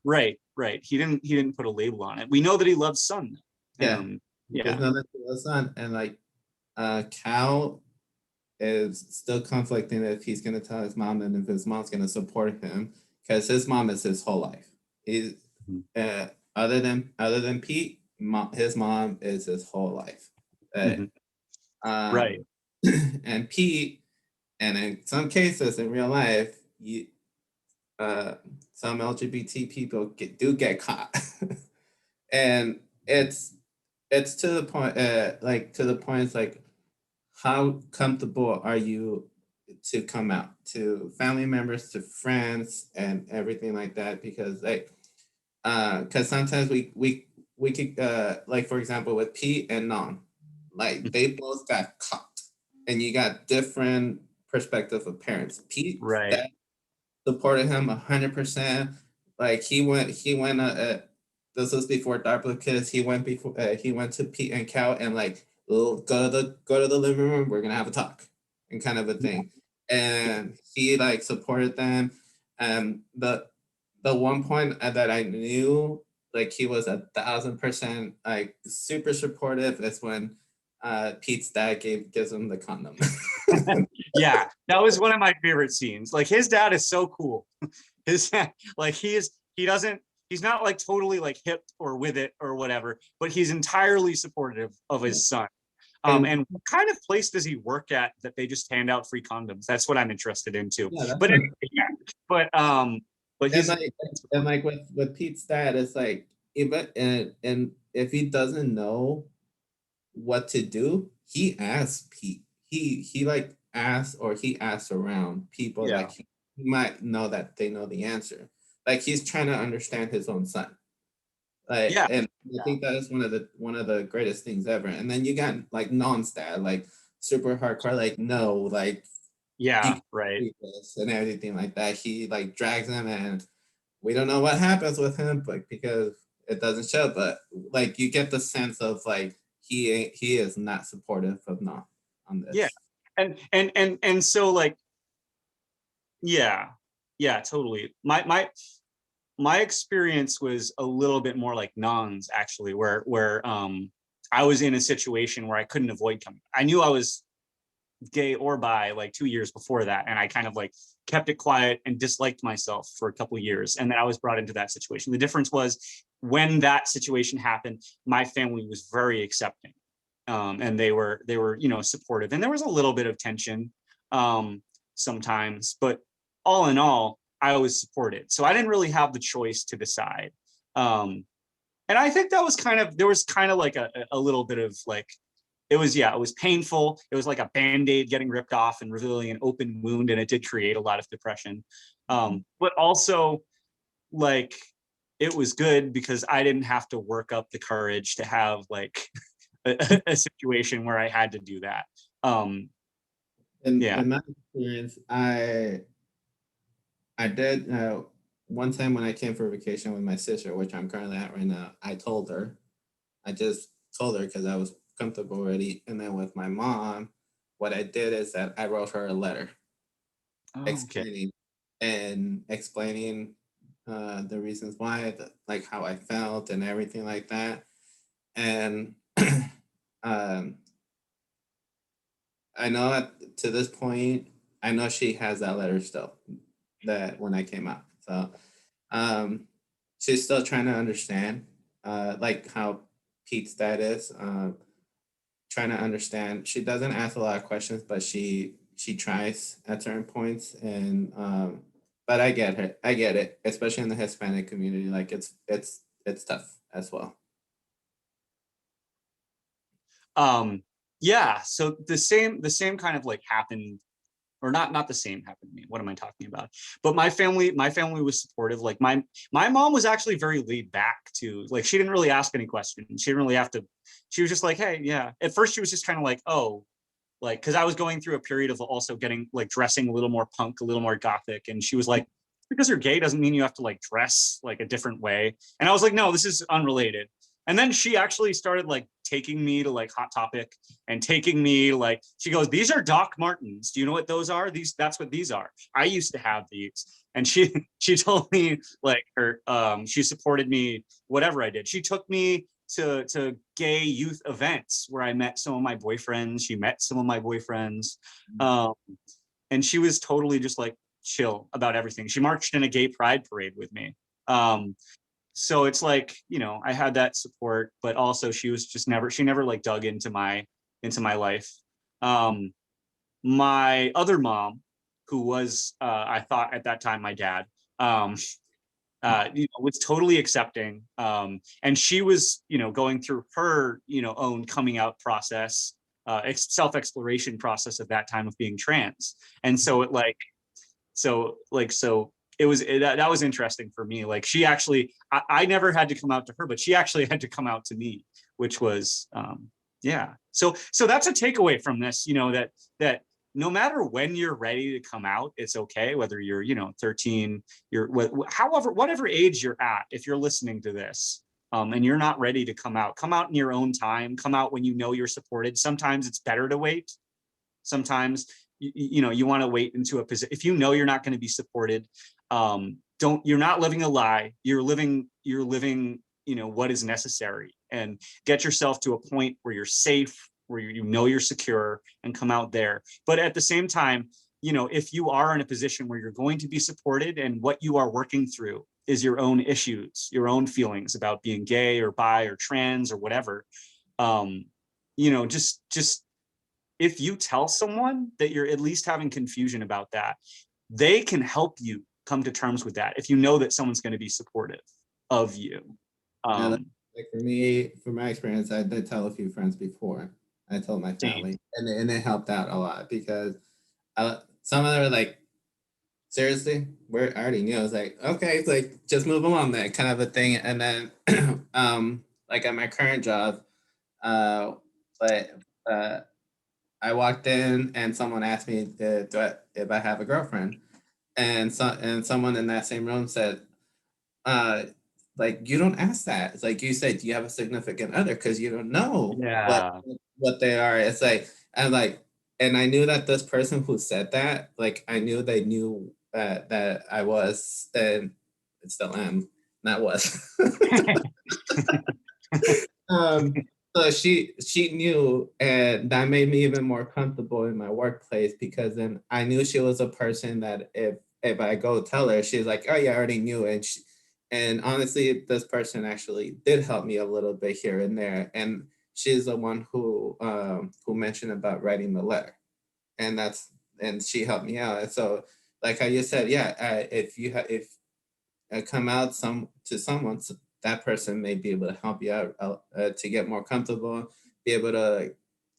right. He didn't put a label on it. We know that he loves Sun. Yeah. Know that he loves Sun, and Cal is still conflicting if he's going to tell his mom and if his mom's going to support him, because his mom is his whole life. He's other than Pete, his mom is his whole life. Right. And Pete, and in some cases in real life, some LGBT people get caught, and it's to the point, it's like, how comfortable are you to come out to family members, to friends, and everything like that? Because sometimes we could, for example, with Pete and Non, they both got caught, and you got different perspectives of parents. Pete, right, supported him 100%. He went. This was before Dark Kids. He went to Pete and Cal and go to the living room. We're gonna have a talk, and kind of a thing. And he supported them. The one point that I knew he was 1,000% super supportive is when Pete's dad gives him the condom. Yeah, that was one of my favorite scenes. His dad is so cool. His he's not totally hip or with it or whatever, but he's entirely supportive of his son. And what kind of place does he work at that they just hand out free condoms? That's what I'm interested in too. Yeah, but he's with Pete's dad, it's even and if he doesn't know what to do, he asks Pete. He asks, or he asks around people he might know that they know the answer. He's trying to understand his own son. And I think that is one of the greatest things ever. And then you got Non's dad, super hardcore, no, right, and everything like that. He drags him, and we don't know what happens with him, because it doesn't show. But you get the sense of he is not supportive of Non on this. Yeah, and so yeah, totally. My experience was a little bit more like Non's, actually, where I was in a situation where I couldn't avoid coming. I knew I was gay or bi 2 years before that, and I kind of kept it quiet and disliked myself for a couple of years, and then I was brought into that situation. The difference was, when that situation happened, my family was very accepting, and they were supportive, and there was a little bit of tension sometimes, but all in all, I was supported. So I didn't really have the choice to decide. And I think that was there was a little bit of it was painful. It was like a Band-Aid getting ripped off and revealing an open wound. And it did create a lot of depression. But also it was good because I didn't have to work up the courage to have like a situation where I had to do that. Um, yeah. In my experience, I did one time when I came for vacation with my sister, which I'm currently at right now. I told her, I just told her because I was comfortable already. And then with my mom, what I did is that I wrote her a letter Oh, okay. explaining explaining the reasons why, like how I felt and everything like that. And um, I know to this point, I know she has that letter still that when I came out. So um, she's still trying to understand, like how Pete's dad is. Trying to understand. She doesn't ask a lot of questions, but she tries at certain points. And but I get her. I get it, especially in the Hispanic community. Like it's tough as well. Um, yeah. So the same kind of like happened, or not the same happened to me. What am I talking about? But my family was supportive. Like my mom was actually very laid back too. Like she didn't really ask any questions. She didn't really have to. She was just like, hey, yeah. At first she was just kind of like, oh, like because I was going through a period of also getting like dressing a little more punk, a little more gothic, and she was like, because you're gay doesn't mean you have to like dress like a different way. And I was like, no, this is unrelated. And then she actually started like taking me to like Hot Topic and taking me like she goes, these are Doc Martens. Do you know what those are? These that's what these are. I used to have these. And she told me like her she supported me whatever I did. She took me to gay youth events where I met some of my boyfriends. She met some of my boyfriends. Um, and she was totally just like chill about everything. She marched in a gay pride parade with me. Um, so it's like, I had that support, but also she was just she never like dug into my life. Um, my other mom, who was I thought at that time my dad, um, was totally accepting. And she was, going through her, own coming out process, self-exploration process at that time of being trans. And so so that was interesting for me. Like she actually, I never had to come out to her, but she actually had to come out to me, which was, yeah. So that's a takeaway from this, that no matter when you're ready to come out, it's okay. Whether you're, 13, however, whatever age you're at, if you're listening to this, and you're not ready to come out in your own time, come out when you know you're supported. Sometimes it's better to wait. Sometimes you want to wait into a position if you know you're not going to be supported. You're not living a lie. You're living what is necessary, and get yourself to a point where you're safe, where you know you're secure, and come out there. But at the same time, if you are in a position where you're going to be supported and what you are working through is your own issues, your own feelings about being gay or bi or trans or whatever, um, just if you tell someone that you're at least having confusion about that, they can help you come to terms with that if you know that someone's going to be supportive of you. Yeah, Um, like for me, from my experience, I did tell a few friends before. I told my Same. family, and it helped out a lot because some of them were like, seriously, I already knew. I was like, okay, it's like just move along there, kind of a thing. And then, like at my current job, uh, but I walked in and someone asked me if I have a girlfriend, and someone in that same room said, uh, like you don't ask that. It's like you say, do you have a significant other? Because you don't know Yeah. what they are. It's like I'm like, and I knew that this person who said that, like I knew they knew that I was, and it still am. That was. um, so she knew, and that made me even more comfortable in my workplace because then I knew she was a person that if I go tell her, she's like, oh yeah, I already knew, and honestly, this person actually did help me a little bit here and there, and she's the one who mentioned about writing the letter, and and she helped me out, and so like how you said, yeah, if come out to someone, so that person may be able to help you out to get more comfortable, be able to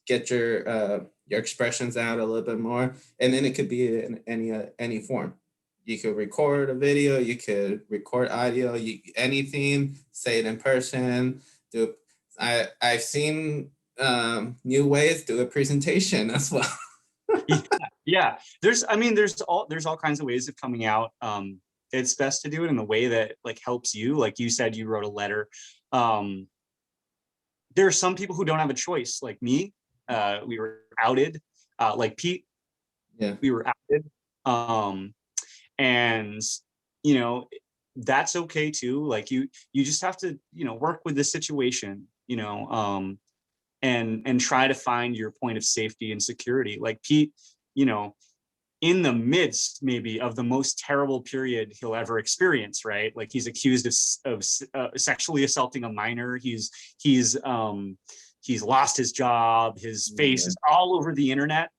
get your expressions out a little bit more, and then it could be in any form. You could record a video, you could record audio, anything, say it in person. Do I've seen new ways do a presentation as well. Yeah, yeah. There's all kinds of ways of coming out. It's best to do it in the way that like helps you. Like you said, you wrote a letter. Um, there are some people who don't have a choice, like me. We were outed. Like Pete, Yeah. we were outed. Um, and you know, that's okay too. Like you just have to, work with the situation, and try to find your point of safety and security. Like Pete, you know, in the midst maybe of the most terrible period he'll ever experience, right? Like he's accused of sexually assaulting a minor. He's lost his job. His face is all over the internet,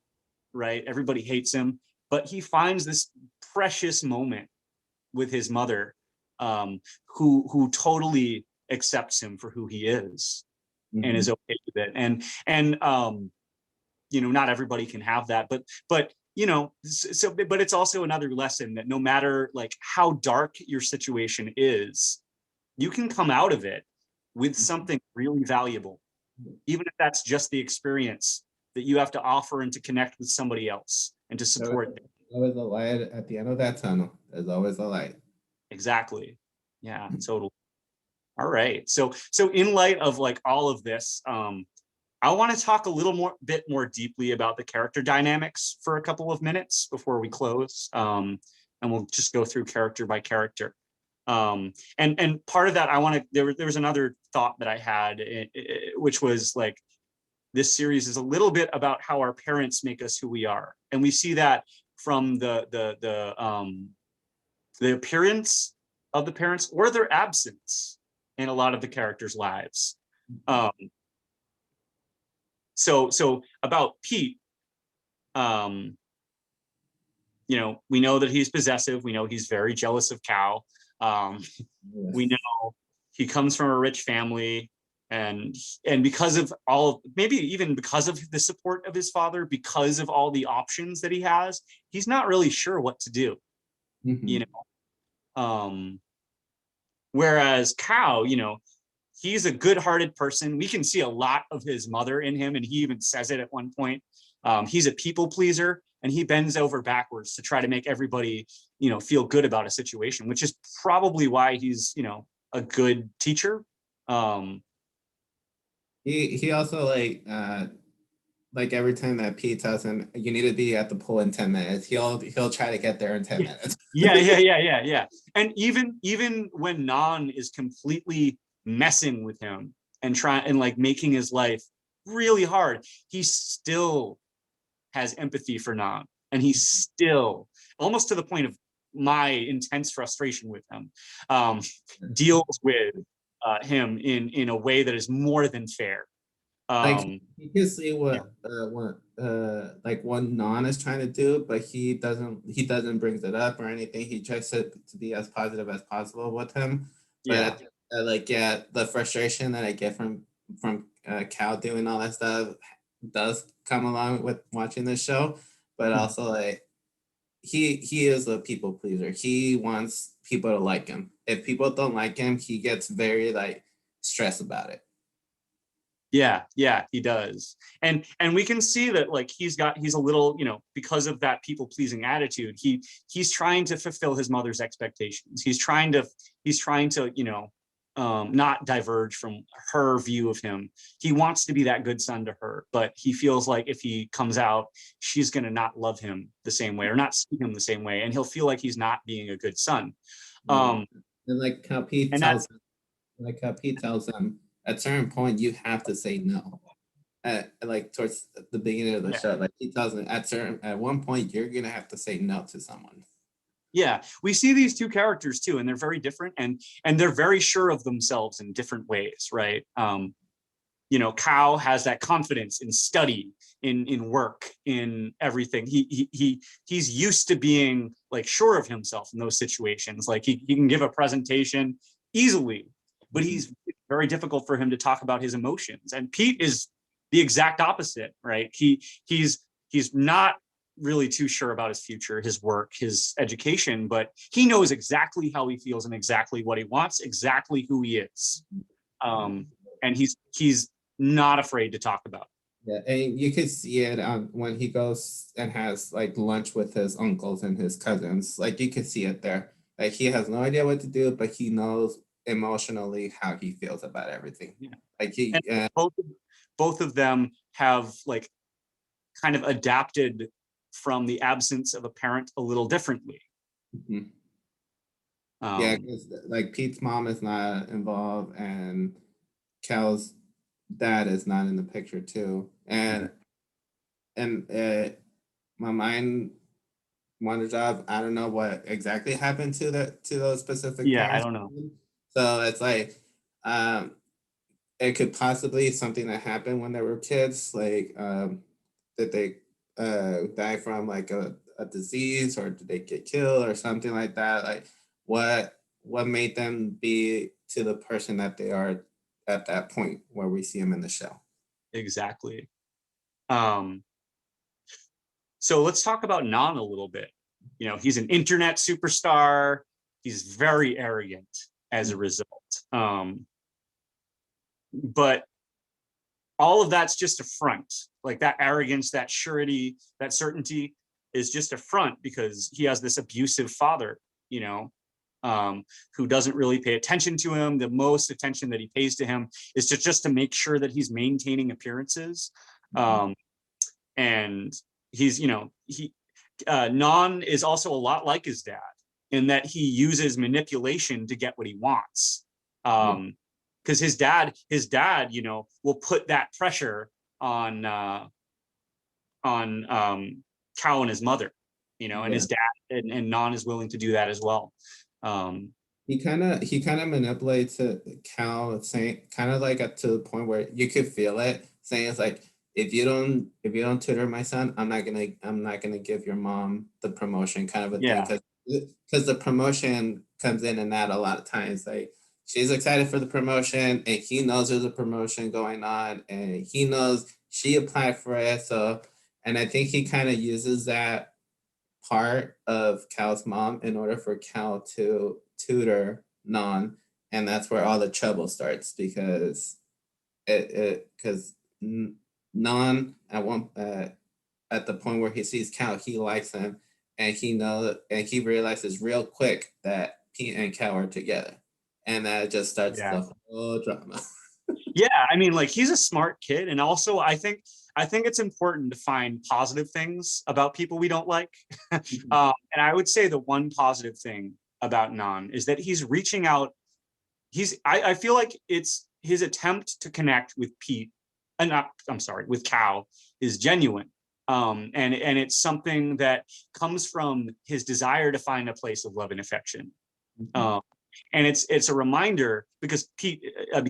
right? Everybody hates him, but he finds this precious moment with his mother, who totally accepts him for who he is and is okay with it. And not everybody can have that, but but it's also another lesson that no matter like how dark your situation is, you can come out of it with something really valuable, even if that's just the experience that you have to offer and to connect with somebody else and to support them. Always a light at the end of that tunnel. There's always a light. Exactly. Yeah, totally. All right. So in light of like all of this, I want to talk a little bit more deeply about the character dynamics for a couple of minutes before we close. And we'll just go through character by character. And part of that, there was another thought that I had, which was like, this series is a little bit about how our parents make us who we are. And we see that from the appearance of the parents or their absence in a lot of the characters' lives. So about Pete, we know that he's possessive. We know he's very jealous of Cal. We know he comes from a rich family, and because of maybe even because of the support of his father, because of all the options that he has, he's not really sure what to do. Whereas Cal, he's a good-hearted person. We can see a lot of his mother in him, and he even says it at one point. He's a people pleaser, and he bends over backwards to try to make everybody, feel good about a situation, which is probably why he's, a good teacher. He also like every time that Pete tells him you need to be at the pool in 10 minutes, he'll try to get there in 10 minutes. Yeah. And even when Nan is completely messing with him and trying and like making his life really hard, he still has empathy for Nan, and he's still, almost to the point of my intense frustration with him, deals with him in a way that is more than fair. Like you can see what like what Nan is trying to do, but he doesn't brings it up or anything. He tries to be as positive as possible with him. But the frustration that I get from Cal doing all that stuff does come along with watching this show. But also like he is a people pleaser. He wants people to like him. If people don't like him, he gets very like stressed about it. Yeah, he does. And we can see that like he's a little, because of that people pleasing attitude, he's trying to fulfill his mother's expectations. He's trying to, not diverge from her view of him. He wants to be that good son to her, but he feels like if he comes out, she's going to not love him the same way or not see him the same way. And he'll feel like he's not being a good son. And like how Pete tells him, at a certain point you have to say no. Like towards the beginning of the show, like he tells him at one point you're gonna have to say no to someone. Yeah, we see these two characters too, and they're very different, and they're very sure of themselves in different ways, right? Cal has that confidence in study, in work, in everything. He's used to being like sure of himself in those situations. Like he can give a presentation easily, but it's very difficult for him to talk about his emotions. And Pete is the exact opposite, right? He's not really too sure about his future, his work, his education, but he knows exactly how he feels and exactly what he wants, exactly who he is. And he's not afraid to talk about Yeah, and you could see it when he goes and has like lunch with his uncles and his cousins. Like you could see it there. Like he has no idea what to do, but he knows emotionally how he feels about everything. it. Like And both of them have like kind of adapted from the absence of a parent a little differently. mhm. Yeah, Um, because like Pete's mom is not involved, and Cal's dad is not in the picture too. And my mind wanders off. I don't know what exactly happened to those specific yeah, I parents. don't know. So it's like um it could possibly something that happened when they were kids, like did they die from like a disease, or did they get killed or something like that? Like what made them be to the person that they are at that point where we see them in the show? Exactly. Um, so let's talk about Nan a little bit. You know, he's an internet superstar. He's very arrogant as a result. But all of that's just a front. Like that arrogance, that surety, that certainty is just a front because he has this abusive father, you know, who doesn't really pay attention to him. The most attention that he pays to him is just to make sure that he's maintaining appearances. Um, and he's, you know, Nan is also a lot like his dad in that he uses manipulation to get what he wants. Yeah. Because his dad, you know, will put that pressure on Cal and his mother, you know, and Yeah. his dad and Nan is willing to do that as well. Um, He kind of manipulates Cal, saying kind of like up to the point where you could feel it, saying it's like if you don't tutor my son, I'm not gonna give your mom the promotion, kind of a thing, yeah, because the promotion comes in and out a lot of times. Like she's excited for the promotion, and he knows there's a promotion going on, and he knows she applied for it. So, and I think he kind of uses that part of Cal's mom in order for Cal to tutor Non, and that's where all the trouble starts, because because Non at the point where he sees Cal, he likes him, and he realizes real quick that Pete and Cal are together, and that just starts yeah. the whole drama. Yeah, I mean, like he's a smart kid, and also I think it's important to find positive things about people we don't like. And I would say the one positive thing about Nan is that he's reaching out. I feel like it's his attempt to connect with Pete, and not, I'm sorry, with Cal is genuine. And it's something that comes from his desire to find a place of love and affection. Um, and it's a reminder because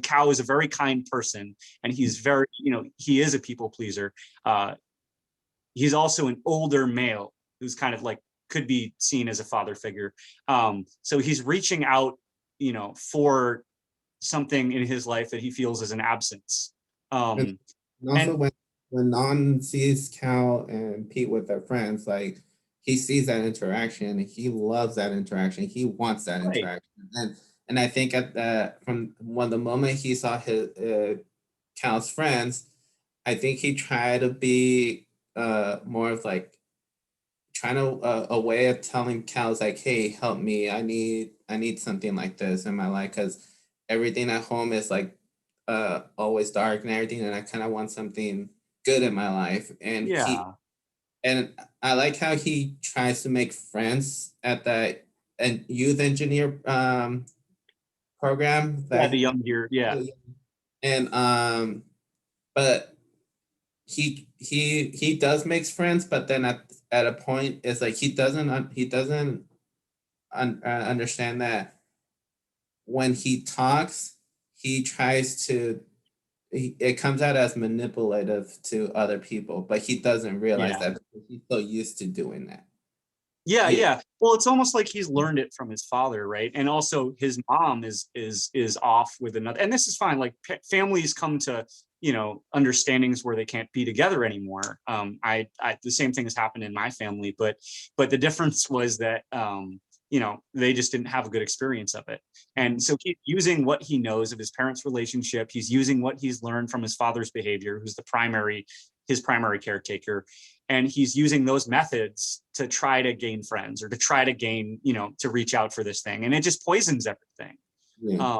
Cal is a very kind person, and he's very, you know, he is a people pleaser. Uh, he's also an older male who's kind of like could be seen as a father figure. So he's reaching out, you know, for something in his life that he feels is an absence. And Um, also and when Non sees Cal and Pete with their friends, like he sees that interaction, he loves that interaction, he wants that right, interaction, and I think at that from when the moment he saw his Cal's friends, I think he tried to be more of like trying to a way of telling Cal's like, hey, help me, I need something like this in my life, because everything at home is like always dark and everything, and I kind of want something good in my life. And I like how he tries to make friends at that and youth engineer program yeah, that the young deer, yeah, and but he does makes friends, but then at a point it's like he doesn't understand that when he talks, he tries to it comes out as manipulative to other people, but he doesn't realize yeah. that because he's so used to doing that. Yeah, Yeah. yeah. Well, it's almost like he's learned it from his father, right? And also his mom is off with another. And this is fine. Like families come to understandings where they can't be together anymore. The same thing has happened in my family, but the difference was that they just didn't have a good experience of it. And so he's using what he knows of his parents' relationship. He's using what he's learned from his father's behavior, who's his primary caretaker. And he's using those methods to try to gain friends or to try to gain, to reach out for this thing. And it just poisons everything. Yeah.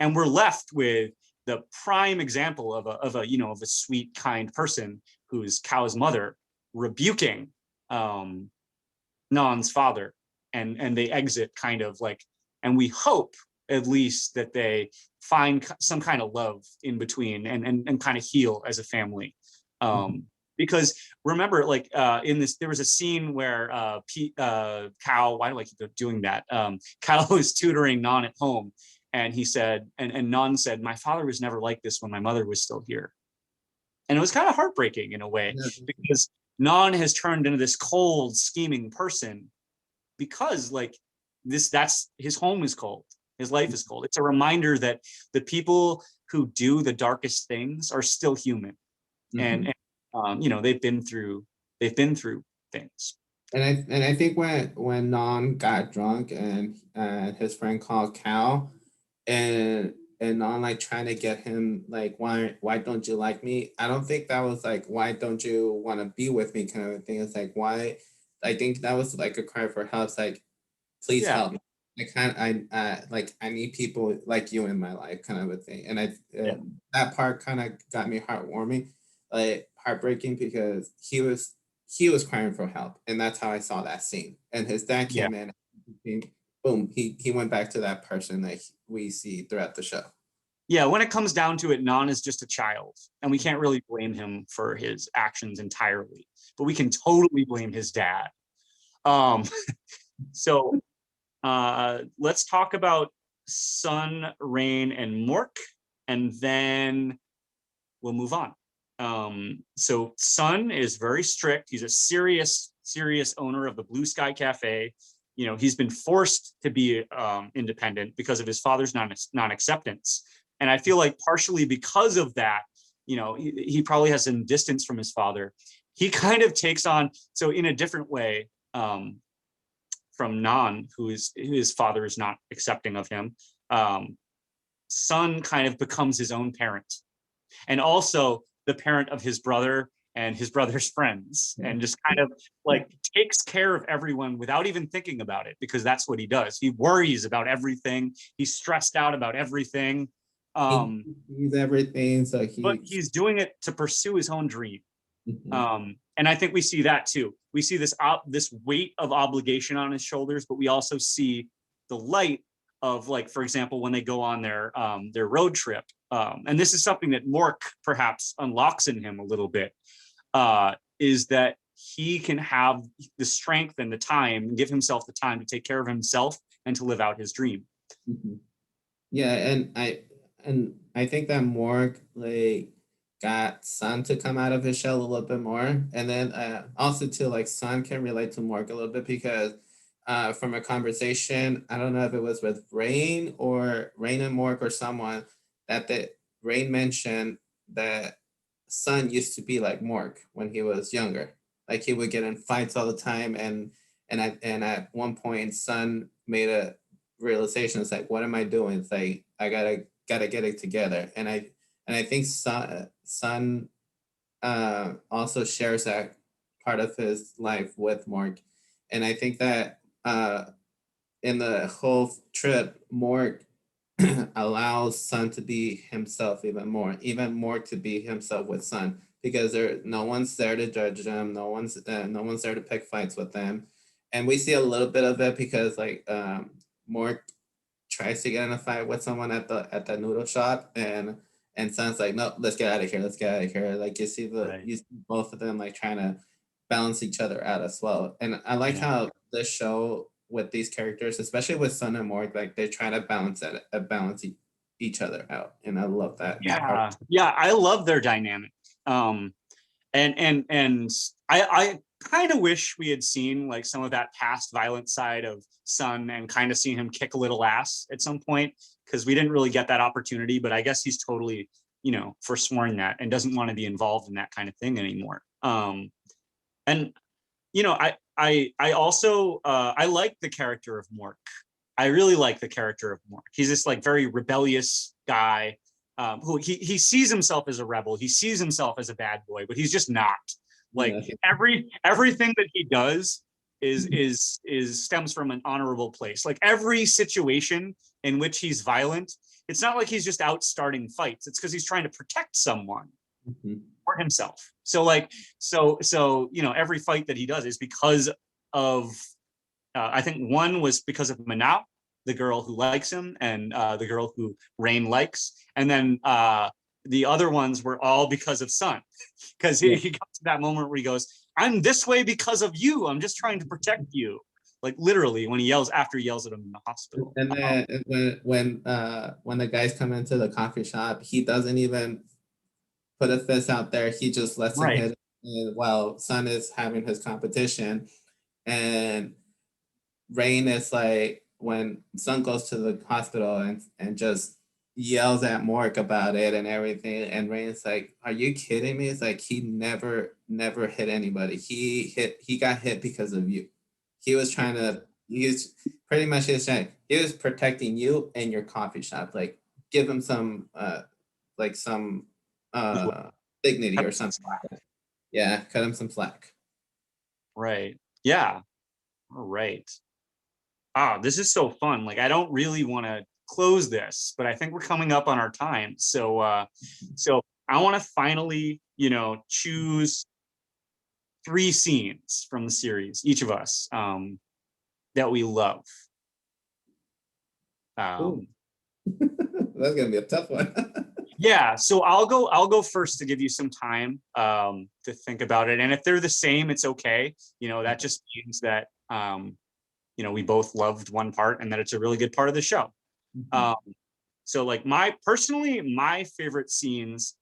And we're left with the prime example of a sweet, kind person who's Cow's mother rebuking Nan's father, and they exit kind of like, and we hope at least that they find some kind of love in between and kind of heal as a family. Because remember, like in this, there was a scene where Cow, why do I keep doing that? Cow was tutoring Nan at home, and he said, and Nan said, my father was never like this when my mother was still here. And it was kind of heartbreaking in a way, because Nan has turned into this cold, scheming person because that's his home is cold. His life is cold. It's a reminder that the people who do the darkest things are still human. And they've been through things. And I think when Nan got drunk and his friend called Cal, and Nan like trying to get him like, why don't you like me? I don't think that was like, why don't you want to be with me kind of thing. It's like, why? I think that was like a cry for help. It's like, please help me. I need people like you in my life, kind of a thing. And that part kind of got me heartwarming, like heartbreaking, because he was crying for help, and that's how I saw that scene. And his dad came in, and boom, he went back to that person that we see throughout the show. Yeah, when it comes down to it, Nan is just a child, and we can't really blame him for his actions entirely, but we can totally blame his dad. So let's talk about Sun, Rain, and Mork, and then we'll move on. So Sun is very strict. He's a serious owner of the Blue Sky Cafe. He's been forced to be independent because of his father's non-acceptance. And I feel like partially because of that, he probably has some distance from his father. He kind of takes on, so in a different way, from Nan, his father is not accepting of him. Sun kind of becomes his own parent, and also the parent of his brother and his brother's friends, and just kind of like takes care of everyone without even thinking about it, because that's what he does. He worries about everything. He's stressed out about everything. He's everything. But he's doing it to pursue his own dream. And I think we see that too. We see this weight of obligation on his shoulders, but we also see the light of, like, for example, when they go on their road trip. And this is something that Mork perhaps unlocks in him a little bit, is that he can have the strength and the time, and give himself the time to take care of himself and to live out his dream. Yeah, and I think that Mork like got Sun to come out of his shell a little bit more, and then also too, like, Sun can relate to Mork a little bit, because from a conversation, I don't know if it was with Rain and Mork or someone, that Rain mentioned that Sun used to be like Mork when he was younger. Like, he would get in fights all the time, and at one point Sun made a realization. It's like, what am I doing? It's like, I gotta get it together. And I think Sun also shares that part of his life with Mork. And I think that in the whole trip, Mork allows Sun to be himself even more to be himself with Sun, because no one's there to judge them, no one's there to pick fights with them. And we see a little bit of it because, like, Mork tries to get in a fight with someone at the noodle shop, and Sun's like, no, let's get out of here. Like, you see both of them like trying to balance each other out as well. And I like how this show, with these characters, especially with Sun and Mork, like, they try to balance each other out, and I love that. Yeah, I love their dynamic. And I kind of wish we had seen like some of that past violent side of Sun, and kind of seen him kick a little ass at some point, because we didn't really get that opportunity. But I guess he's totally forswearing that and doesn't want to be involved in that kind of thing anymore. And I also I like the character of Mork. I really like the character of Mork. He's this like very rebellious guy who he sees himself as a rebel. He sees himself as a bad boy, but he's just not. Like everything that he does is stems from an honorable place. Like every situation in which he's violent, it's not like he's just out starting fights. It's because he's trying to protect someone or himself. So every fight that he does is because of I think one was because of Manao, the girl who likes him, and the girl who Rain likes, and then the other ones were all because of Sun, because he comes to that moment where he goes, "I'm this way because of you. I'm just trying to protect you." Like literally, when he yells at him in the hospital. And then when the guys come into the coffee shop, he doesn't even put a fist out there. He just lets him hit it while Sun is having his competition. And Rain is like, when Sun goes to the hospital and just yells at Mork about it and everything, and Rain's like, "Are you kidding me?" It's like, he never hit anybody. He got hit because of you. He was trying to use pretty much his saying, he was protecting you and your coffee shop. Like, give him some dignity or something. Yeah, cut him some slack. Right. Yeah. All right. This is so fun. Like, I don't really want to close this, but I think we're coming up on our time. So I want to finally, choose 3 scenes from the series, each of us, that we love. That's gonna be a tough one. Yeah, so I'll go first to give you some time to think about it. And if they're the same, it's okay. That just means that we both loved one part and that it's a really good part of the show. So like my favorite scenes,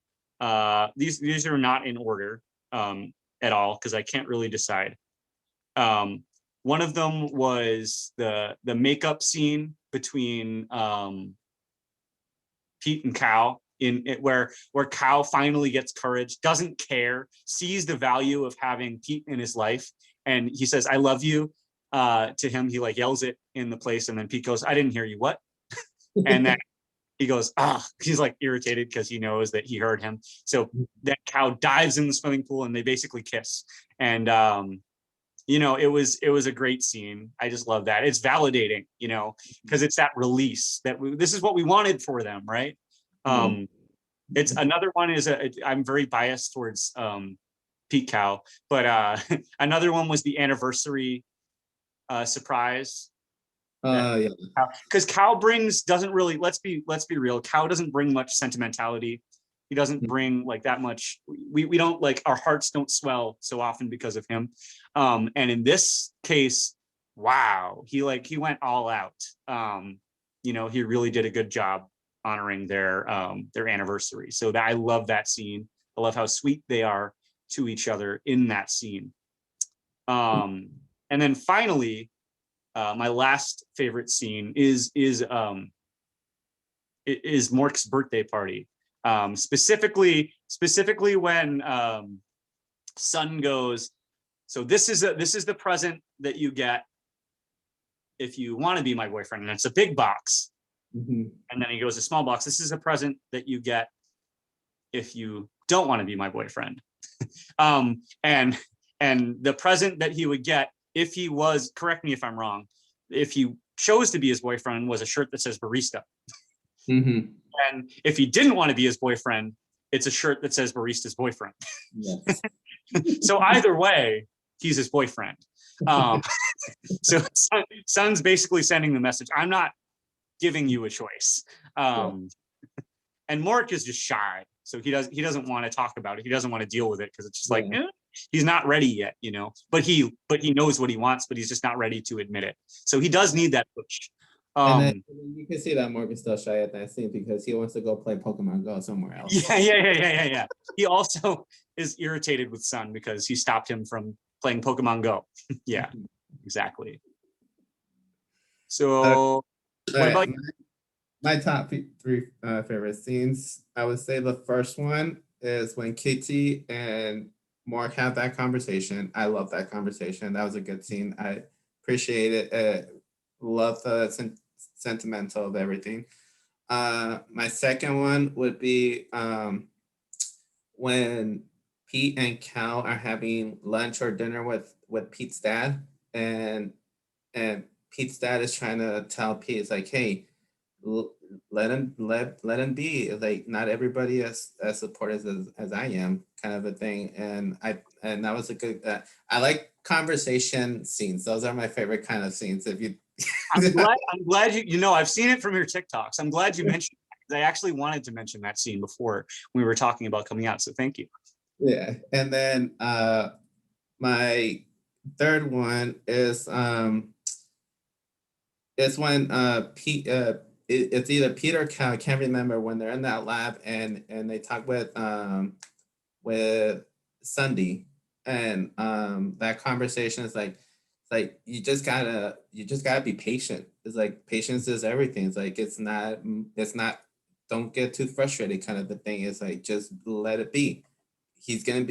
these are not in order at all, because I can't really decide. One of them was the makeup scene between Pete and Cal, in it, where Cal finally gets courage, doesn't care, sees the value of having Pete in his life, and he says, "I love you." To him, he like yells it in the place, and then Pete goes, "I didn't hear you, what?" And then he goes, he's like irritated because he knows that he heard him. So that Cal dives in the swimming pool and they basically kiss. And it was a great scene. I just love that. It's validating, because it's that release that this is what we wanted for them, right? It's another one is I'm very biased towards Pete Cal, but another one was the anniversary surprise. Yeah. Because Cal doesn't really, let's be real, Cal doesn't bring much sentimentality. He doesn't bring like that much. We don't, like, our hearts don't swell so often because of him. And in this case, wow, he went all out. He really did a good job honoring their anniversary. So I love that scene. I love how sweet they are to each other in that scene. And then finally, my last favorite scene is Mork's birthday party. Specifically when Sun goes, "So this is the present that you get if you want to be my boyfriend," and it's a big box. And then he goes, "A small box. This is a present that you get if you don't want to be my boyfriend." And the present that he would get if he was, correct me if I'm wrong, if he chose to be his boyfriend, was a shirt that says barista. And if he didn't want to be his boyfriend, it's a shirt that says barista's boyfriend. Yes. So either way, he's his boyfriend. So Sun's basically sending the message, I'm not giving you a choice. And Mork is just shy. So he doesn't want to talk about it. He doesn't want to deal with it because it's just he's not ready yet, but he knows what he wants, but he's just not ready to admit it. So he does need that push. And then you can see that Mork is still shy at that scene because he wants to go play Pokemon Go somewhere else. Yeah. He also is irritated with Sun because he stopped him from playing Pokemon Go. Yeah, exactly. So what about you? My top three favorite scenes. I would say the first one is when Kitty and Mark have that conversation. I love that conversation. That was a good scene. I appreciate it. Love the sentimental of everything. My second one would be when Pete and Cal are having lunch or dinner with Pete's dad, and and Pete's dad is trying to tell Pete, it's like, hey, let him be. Like, not everybody as supportive as I am, kind of a thing. And that was a good. I like conversation scenes. Those are my favorite kind of scenes. If you, I'm glad you know, I've seen it from your TikToks. I'm glad you mentioned that, 'cause I actually wanted to mention that scene before we were talking about coming out. So thank you. yeah. And then my third one is when Pete it's either Peter or Cal, I can't remember, when they're in that lab and they talk with Sunday, and that conversation is like, it's like you just gotta be patient. It's like patience is everything. It's like it's not don't get too frustrated, kind of the thing. It's like just let it be. He's gonna,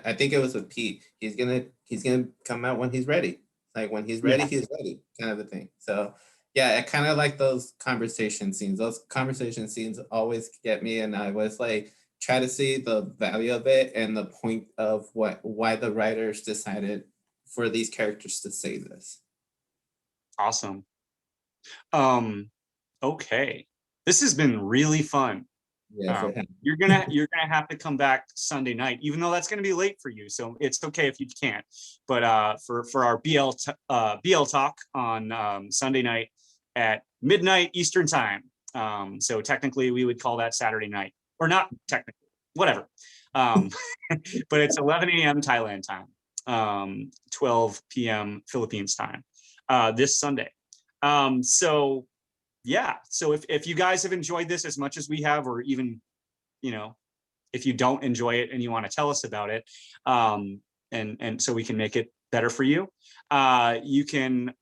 I think it was with Pete, he's gonna come out when he's ready. Like when Yeah. he's ready, kind of a thing. So yeah, I kind of like those conversation scenes. Those conversation scenes always get me, and I was like try to see the value of it and the point of why the writers decided for these characters to say this. Awesome. Um, okay. This has been really fun. Yes, it has. You're gonna have to come back Sunday night, even though that's gonna be late for you. So it's okay if you can't. But for our BL talk on Sunday night at midnight Eastern time. So technically we would call that Saturday night, or not technically, whatever. Um, but it's 11 a.m. Thailand time, 12 p.m. Philippines time, this Sunday. So yeah, so if you guys have enjoyed this as much as we have, or even, you know, if you don't enjoy it and you want to tell us about it, and so we can make it better for you, you can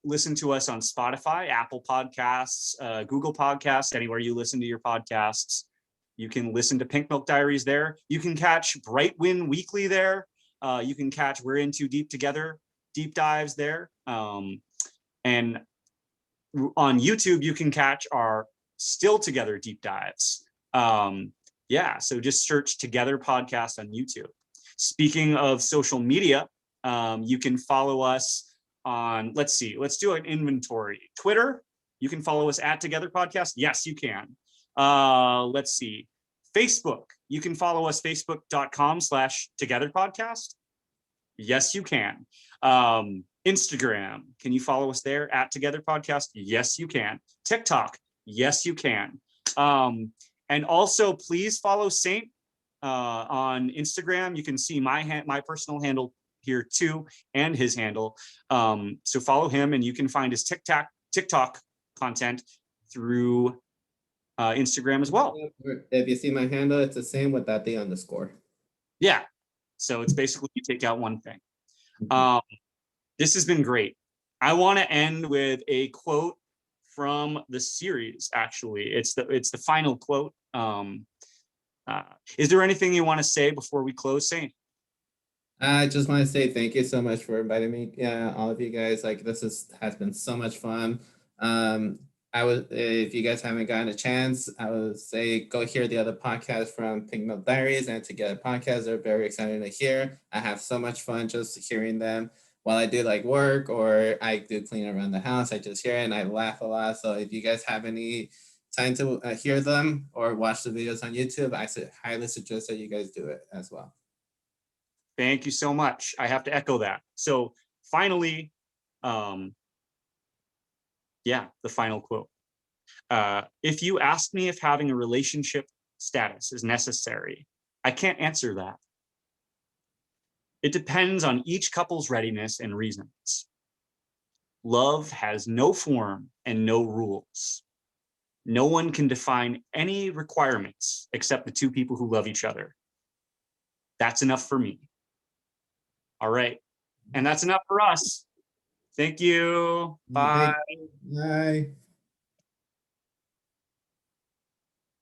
listen to us on Spotify, Apple Podcasts, Google Podcasts, anywhere you listen to your podcasts. You can listen to Pink Milk Diaries there. You can catch Bright Win Weekly there. You can catch We're In Too Deep Together deep dives there. And on YouTube, you can catch our Still Together deep dives. Yeah, so just search Together Podcast on YouTube. Speaking of social media, you can follow us on, let's see, let's do an inventory. Twitter, you can follow us at Together Podcast. Yes, you can. Let's see. Facebook, you can follow us facebook.com/Together Podcast. Yes, you can. Instagram, can you follow us there at Together Podcast? Yes, you can. TikTok, yes, you can. And also, please follow Saint on Instagram. You can see my personal handle here too, and his handle. So follow him, and you can find his TikTok content through Instagram as well. If you see my handle, it's the same without the underscore. Yeah. So it's basically you take out one thing. This has been great. I want to end with a quote from the series. Actually, it's the final quote. Is there anything you want to say before we close, Saint? I just want to say thank you so much for inviting me. Yeah, all of you guys. Like, has been so much fun. I would, if you guys haven't gotten a chance, I would say go hear the other podcast from Pink Milk Diaries and Together Podcast. They're very exciting to hear. I have so much fun just hearing them while I do like work or I do clean around the house. I just hear it and I laugh a lot. So if you guys have any time to hear them or watch the videos on YouTube, I highly suggest that you guys do it as well. Thank you so much. I have to echo that. So finally, yeah, the final quote. If you ask me if having a relationship status is necessary, I can't answer that. It depends on each couple's readiness and reasons. Love has no form and no rules. No one can define any requirements except the two people who love each other. That's enough for me. All right. And that's enough for us. Thank you. Bye. Bye.